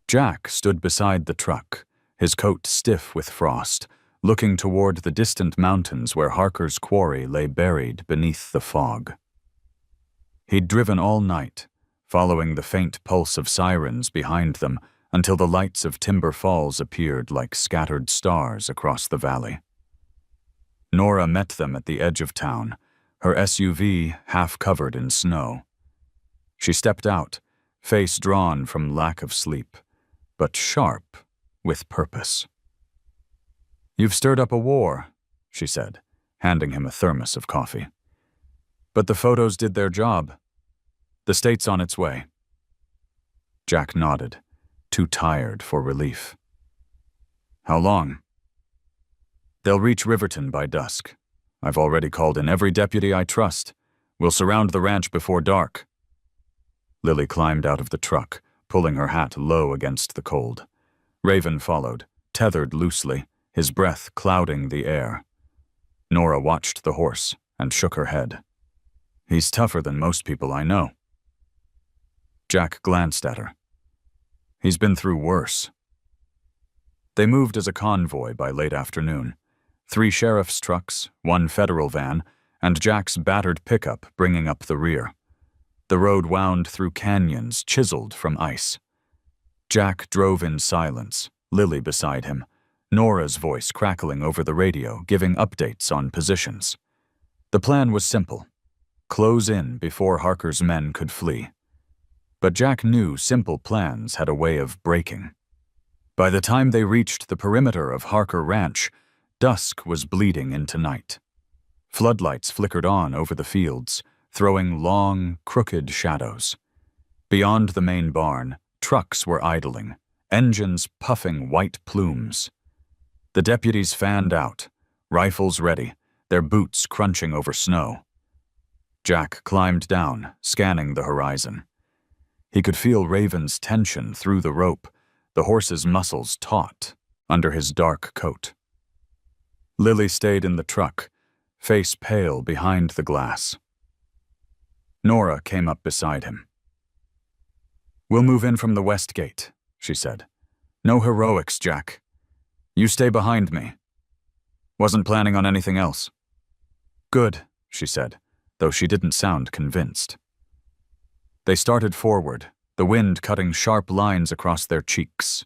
Jack stood beside the truck, his coat stiff with frost, looking toward the distant mountains where Harker's quarry lay buried beneath the fog. He'd driven all night, following the faint pulse of sirens behind them until the lights of Timber Falls appeared like scattered stars across the valley. Nora met them at the edge of town, her SUV half covered in snow. She stepped out, face drawn from lack of sleep, but sharp with purpose. "You've stirred up a war," she said, handing him a thermos of coffee. "But the photos did their job. The state's on its way." Jack nodded, too tired for relief. "How long?" "They'll reach Riverton by dusk. I've already called in every deputy I trust. We'll surround the ranch before dark." Lily climbed out of the truck, pulling her hat low against the cold. Raven followed, tethered loosely, his breath clouding the air. Nora watched the horse and shook her head. "He's tougher than most people I know." Jack glanced at her. "He's been through worse." They moved as a convoy by late afternoon. 3 sheriff's trucks, 1 federal van, and Jack's battered pickup bringing up the rear. The road wound through canyons chiseled from ice. Jack drove in silence, Lily beside him, Nora's voice crackling over the radio, giving updates on positions. The plan was simple: close in before Harker's men could flee. But Jack knew simple plans had a way of breaking. By the time they reached the perimeter of Harker Ranch, dusk was bleeding into night. Floodlights flickered on over the fields, throwing long, crooked shadows. Beyond the main barn, trucks were idling, engines puffing white plumes. The deputies fanned out, rifles ready, their boots crunching over snow. Jack climbed down, scanning the horizon. He could feel Raven's tension through the rope, the horse's muscles taut under his dark coat. Lily stayed in the truck, face pale behind the glass. Nora came up beside him. "We'll move in from the west gate," she said. No heroics, Jack. You stay behind me. Wasn't planning on anything else. Good, she said, though she didn't sound convinced. They started forward, the wind cutting sharp lines across their cheeks.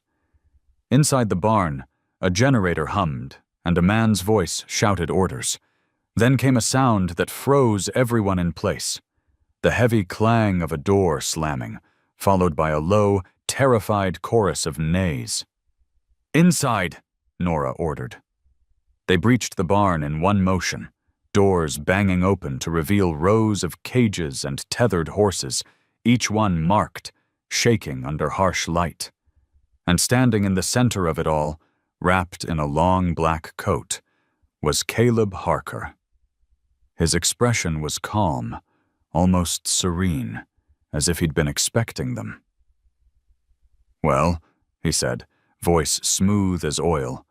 Inside the barn, a generator hummed, and a man's voice shouted orders. Then came a sound that froze everyone in place. The heavy clang of a door slamming, followed by a low, terrified chorus of neighs. "Inside," Nora ordered. They breached the barn in one motion, doors banging open to reveal rows of cages and tethered horses, each one marked, shaking under harsh light. And standing in the center of it all, wrapped in a long black coat, was Caleb Harker. His expression was calm, almost serene, as if he'd been expecting them. "Well," he said, voice smooth as oil,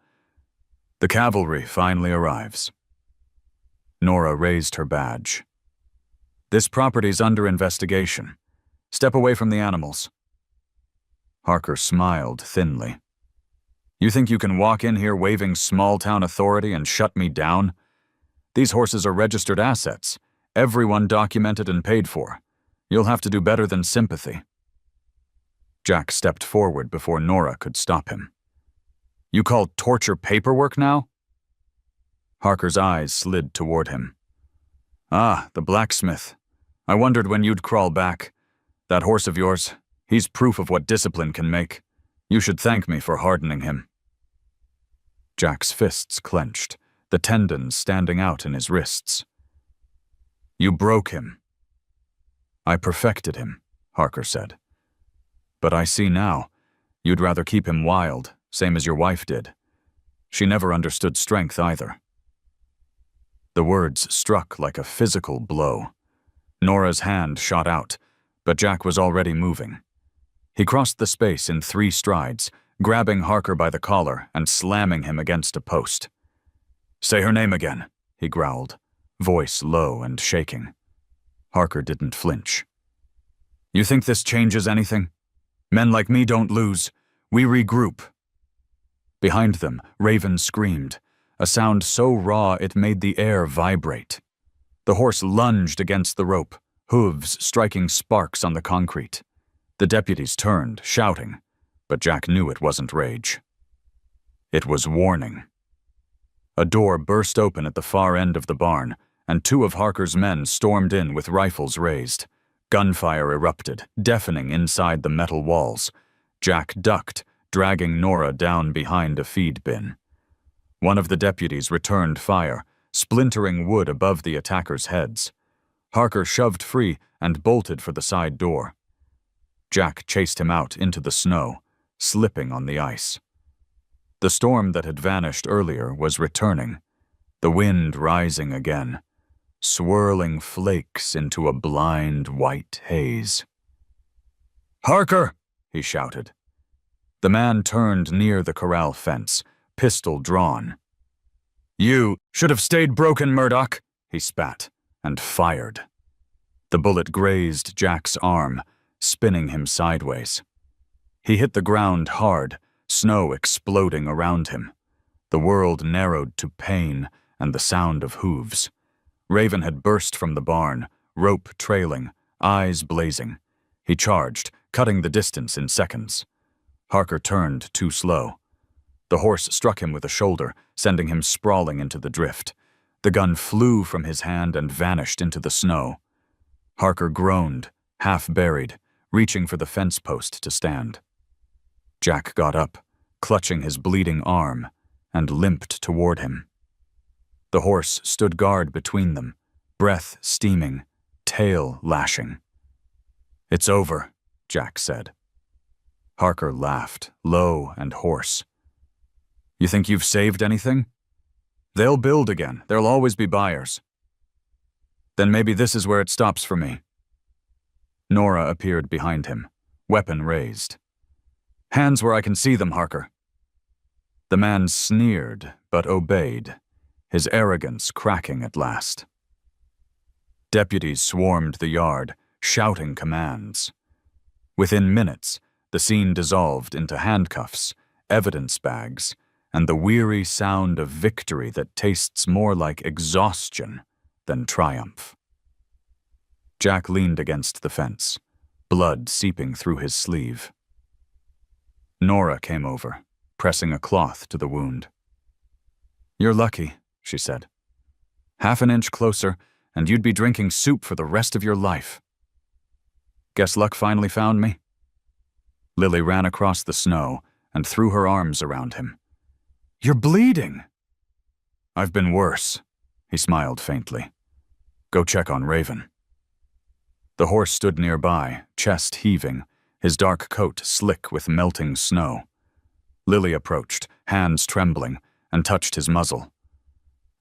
"the cavalry finally arrives." Nora raised her badge. "This property's under investigation. Step away from the animals." Harker smiled thinly. "You think you can walk in here waving small-town authority and shut me down? These horses are registered assets, everyone documented and paid for. You'll have to do better than sympathy." Jack stepped forward before Nora could stop him. "You call torture paperwork now?" Harker's eyes slid toward him. "Ah, the blacksmith. I wondered when you'd crawl back. That horse of yours, he's proof of what discipline can make. You should thank me for hardening him." Jack's fists clenched, the tendons standing out in his wrists. "You broke him." "I perfected him," Harker said. "But I see now, you'd rather keep him wild, same as your wife did. She never understood strength either." The words struck like a physical blow. Nora's hand shot out, but Jack was already moving. He crossed the space in 3 strides, grabbing Harker by the collar and slamming him against a post. "Say her name again," he growled, voice low and shaking. Harker didn't flinch. "You think this changes anything? Men like me don't lose. We regroup." Behind them, Raven screamed, a sound so raw it made the air vibrate. The horse lunged against the rope, hooves striking sparks on the concrete. The deputies turned, shouting, but Jack knew it wasn't rage. It was warning. A door burst open at the far end of the barn, and 2 of Harker's men stormed in with rifles raised. Gunfire erupted, deafening inside the metal walls. Jack ducked, dragging Nora down behind a feed bin. One of the deputies returned fire, splintering wood above the attackers' heads. Harker shoved free and bolted for the side door. Jack chased him out into the snow, slipping on the ice. The storm that had vanished earlier was returning, the wind rising again, swirling flakes into a blind white haze. "Harker!" he shouted. The man turned near the corral fence, pistol drawn. "You should have stayed broken, Murdoch," he spat, and fired. The bullet grazed Jack's arm, spinning him sideways. He hit the ground hard, snow exploding around him. The world narrowed to pain and the sound of hooves. Raven had burst from the barn, rope trailing, eyes blazing. He charged, cutting the distance in seconds. Harker turned too slow. The horse struck him with a shoulder, sending him sprawling into the drift. The gun flew from his hand and vanished into the snow. Harker groaned, half buried, reaching for the fence post to stand. Jack got up, clutching his bleeding arm, and limped toward him. The horse stood guard between them, breath steaming, tail lashing. "It's over," Jack said. Harker laughed, low and hoarse. "You think you've saved anything? They'll build again. There'll always be buyers." "Then maybe this is where it stops for me." Nora appeared behind him, weapon raised. "Hands where I can see them, Harker." The man sneered, but obeyed, his arrogance cracking at last. Deputies swarmed the yard, shouting commands. Within minutes, the scene dissolved into handcuffs, evidence bags, and the weary sound of victory that tastes more like exhaustion than triumph. Jack leaned against the fence, blood seeping through his sleeve. Nora came over, pressing a cloth to the wound. "You're lucky," she said. "Half an inch closer, and you'd be drinking soup for the rest of your life." "Guess luck finally found me?" Lily ran across the snow and threw her arms around him. "You're bleeding!" "I've been worse," he smiled faintly. "Go check on Raven." The horse stood nearby, chest heaving, his dark coat slick with melting snow. Lily approached, hands trembling, and touched his muzzle.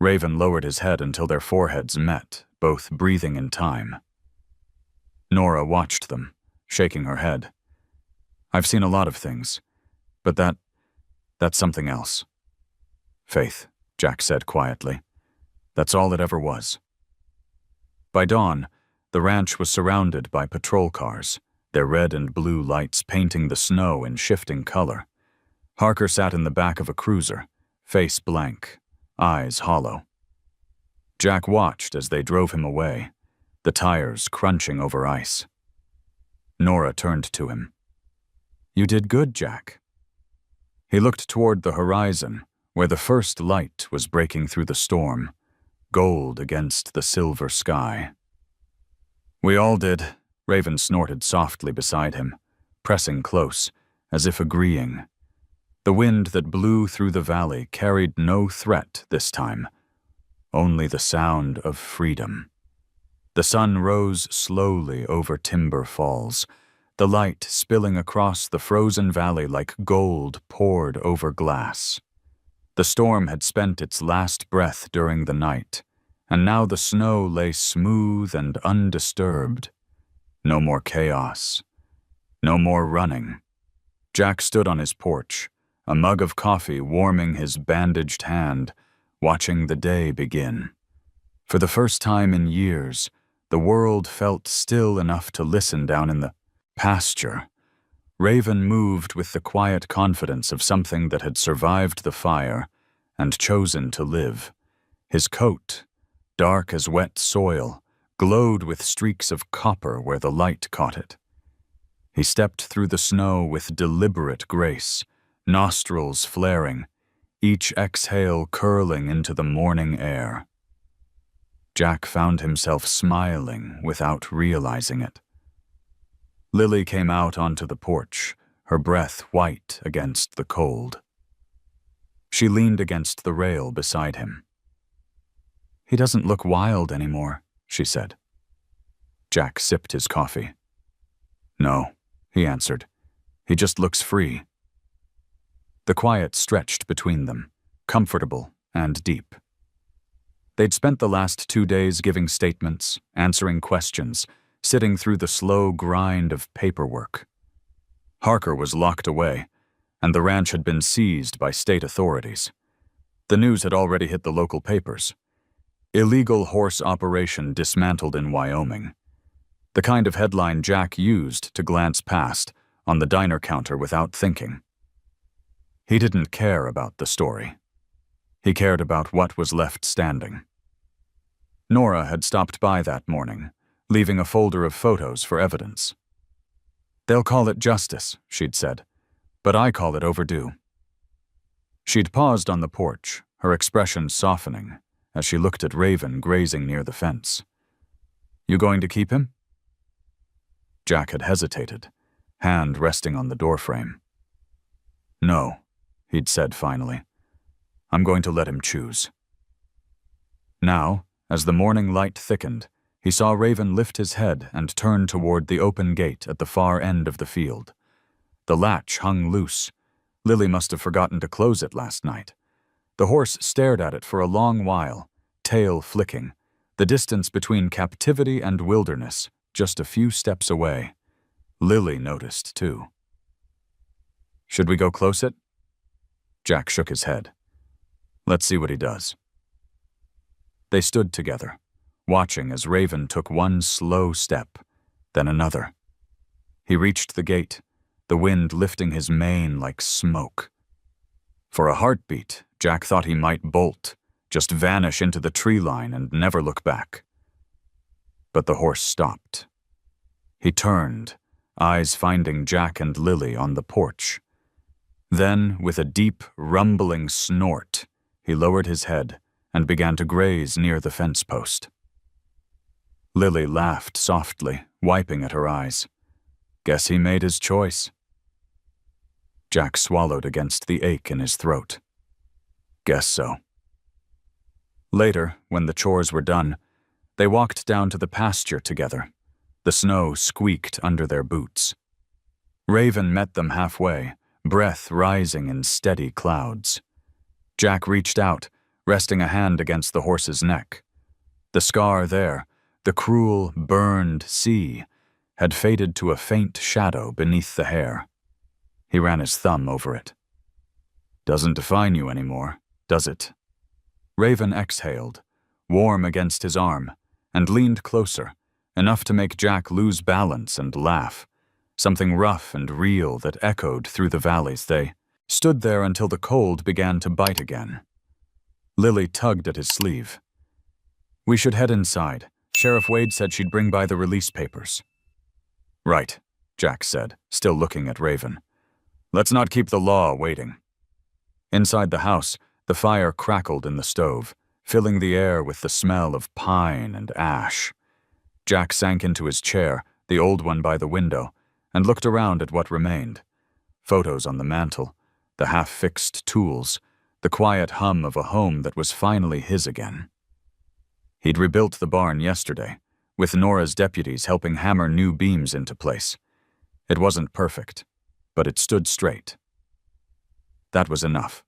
Raven lowered his head until their foreheads met, both breathing in time. Nora watched them, shaking her head. "I've seen a lot of things, but that's something else." "Faith," Jack said quietly. "That's all it ever was." By dawn, the ranch was surrounded by patrol cars, their red and blue lights painting the snow in shifting color. Harker sat in the back of a cruiser, face blank, eyes hollow. Jack watched as they drove him away, the tires crunching over ice. Nora turned to him. "You did good, Jack." He looked toward the horizon, where the first light was breaking through the storm, gold against the silver sky. "We all did," Raven snorted softly beside him, pressing close, as if agreeing. The wind that blew through the valley carried no threat this time, only the sound of freedom. The sun rose slowly over Timber Falls, the light spilling across the frozen valley like gold poured over glass. The storm had spent its last breath during the night, and now the snow lay smooth and undisturbed. No more chaos. No more running. Jack stood on his porch, a mug of coffee warming his bandaged hand, watching the day begin. For the first time in years, the world felt still enough to listen down in the pasture. Raven moved with the quiet confidence of something that had survived the fire and chosen to live. His coat, dark as wet soil, glowed with streaks of copper where the light caught it. He stepped through the snow with deliberate grace, nostrils flaring, each exhale curling into the morning air. Jack found himself smiling without realizing it. Lily came out onto the porch, her breath white against the cold. She leaned against the rail beside him. "He doesn't look wild anymore," she said. Jack sipped his coffee. "No," he answered. "He just looks free." The quiet stretched between them, comfortable and deep. They'd spent the last 2 days giving statements, answering questions, sitting through the slow grind of paperwork. Harker was locked away, and the ranch had been seized by state authorities. The news had already hit the local papers. Illegal horse operation dismantled in Wyoming. The kind of headline Jack used to glance past on the diner counter without thinking. He didn't care about the story. He cared about what was left standing. Nora had stopped by that morning, leaving a folder of photos for evidence. "They'll call it justice," she'd said, "but I call it overdue." She'd paused on the porch, her expression softening, as she looked at Raven grazing near the fence. "You going to keep him?" Jack had hesitated, hand resting on the doorframe. "No," he'd said finally. "I'm going to let him choose." Now, as the morning light thickened, he saw Raven lift his head and turn toward the open gate at the far end of the field. The latch hung loose. Lily must have forgotten to close it last night. The horse stared at it for a long while, tail flicking, the distance between captivity and wilderness just a few steps away. Lily noticed, too. "Should we go close it?" Jack shook his head. "Let's see what he does." They stood together, watching as Raven took one slow step, then another. He reached the gate, the wind lifting his mane like smoke. For a heartbeat, Jack thought he might bolt, just vanish into the tree line and never look back. But the horse stopped. He turned, eyes finding Jack and Lily on the porch. Then, with a deep, rumbling snort, he lowered his head and began to graze near the fence post. Lily laughed softly, wiping at her eyes. Guess he made his choice. Jack swallowed against the ache in his throat. Guess so. Later, when the chores were done, they walked down to the pasture together. The snow squeaked under their boots. Raven met them halfway, breath rising in steady clouds. Jack reached out, resting a hand against the horse's neck. The scar there, the cruel, burned C, had faded to a faint shadow beneath the hair. He ran his thumb over it. Doesn't define you anymore, does it? Raven exhaled, warm against his arm, and leaned closer, enough to make Jack lose balance and laugh, something rough and real that echoed through the valleys. They stood there until the cold began to bite again. Lily tugged at his sleeve. We should head inside. Sheriff Wade said she'd bring by the release papers. Right, Jack said, still looking at Raven. Let's not keep the law waiting. Inside the house, the fire crackled in the stove, filling the air with the smell of pine and ash. Jack sank into his chair, the old one by the window, and looked around at what remained. Photos on the mantel, the half-fixed tools, the quiet hum of a home that was finally his again. He'd rebuilt the barn yesterday, with Nora's deputies helping hammer new beams into place. It wasn't perfect, but it stood straight. That was enough.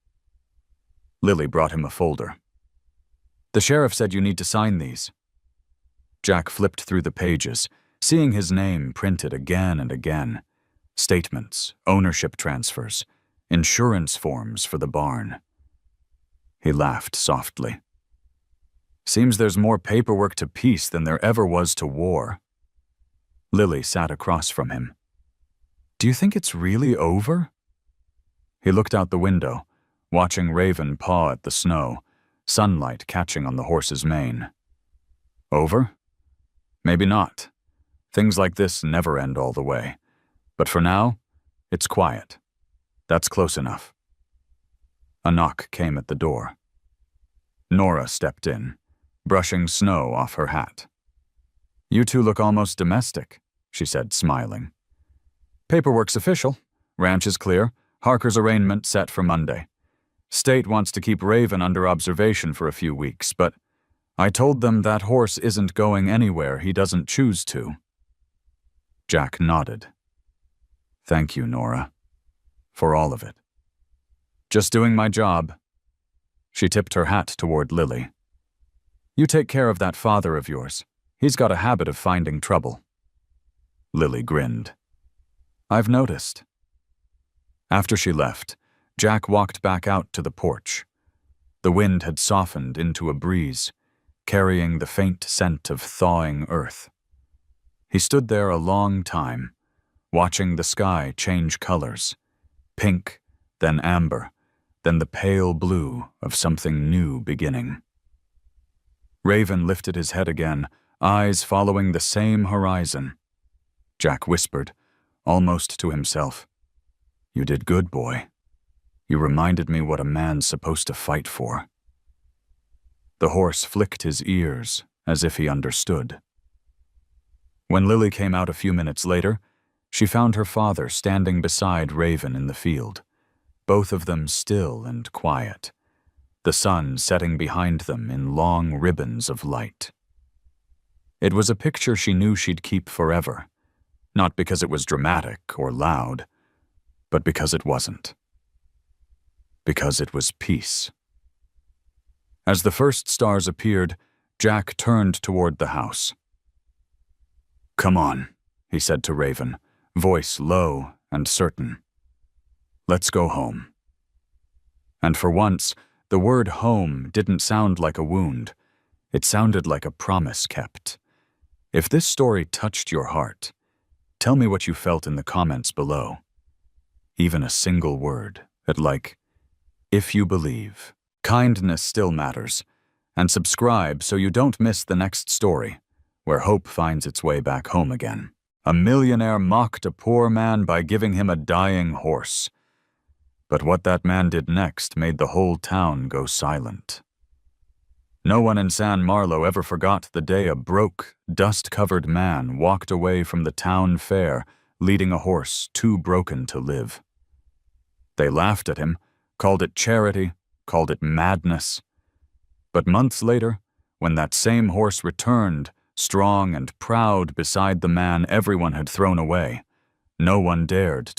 Lily brought him a folder. The sheriff said you need to sign these. Jack flipped through the pages, seeing his name printed again and again. Statements, ownership transfers, insurance forms for the barn. He laughed softly. Seems there's more paperwork to peace than there ever was to war. Lily sat across from him. Do you think it's really over? He looked out the window, watching Raven paw at the snow, sunlight catching on the horse's mane. Over? Maybe not. Things like this never end all the way. But for now, it's quiet. That's close enough. A knock came at the door. Nora stepped in, brushing snow off her hat. You two look almost domestic, she said, smiling. Paperwork's official. Ranch is clear. Harker's arraignment set for Monday. State wants to keep Raven under observation for a few weeks, but I told them that horse isn't going anywhere he doesn't choose to. Jack nodded. Thank you, Nora. For all of it. Just doing my job. She tipped her hat toward Lily. You take care of that father of yours. He's got a habit of finding trouble. Lily grinned. I've noticed. After she left, Jack walked back out to the porch. The wind had softened into a breeze, carrying the faint scent of thawing earth. He stood there a long time, watching the sky change colors, pink, then amber, then the pale blue of something new beginning. Raven lifted his head again, eyes following the same horizon. Jack whispered, almost to himself, You did good, boy. You reminded me what a man's supposed to fight for. The horse flicked his ears, as if he understood. When Lily came out a few minutes later, she found her father standing beside Raven in the field, both of them still and quiet, the sun setting behind them in long ribbons of light. It was a picture she knew she'd keep forever, not because it was dramatic or loud, but because it wasn't. Because it was peace. As the first stars appeared, Jack turned toward the house. Come on, he said to Raven, voice low and certain. Let's go home. And for once, the word home didn't sound like a wound. It sounded like a promise kept. If this story touched your heart, tell me what you felt in the comments below. Even a single word, at like if you believe. Kindness still matters. And subscribe so you don't miss the next story, where hope finds its way back home again. A millionaire mocked a poor man by giving him a dying horse. But what that man did next made the whole town go silent. No one in San Marlo ever forgot the day a broke, dust-covered man walked away from the town fair leading a horse too broken to live. They laughed at him, called it charity, called it madness. But months later, when that same horse returned, strong and proud beside the man everyone had thrown away, no one dared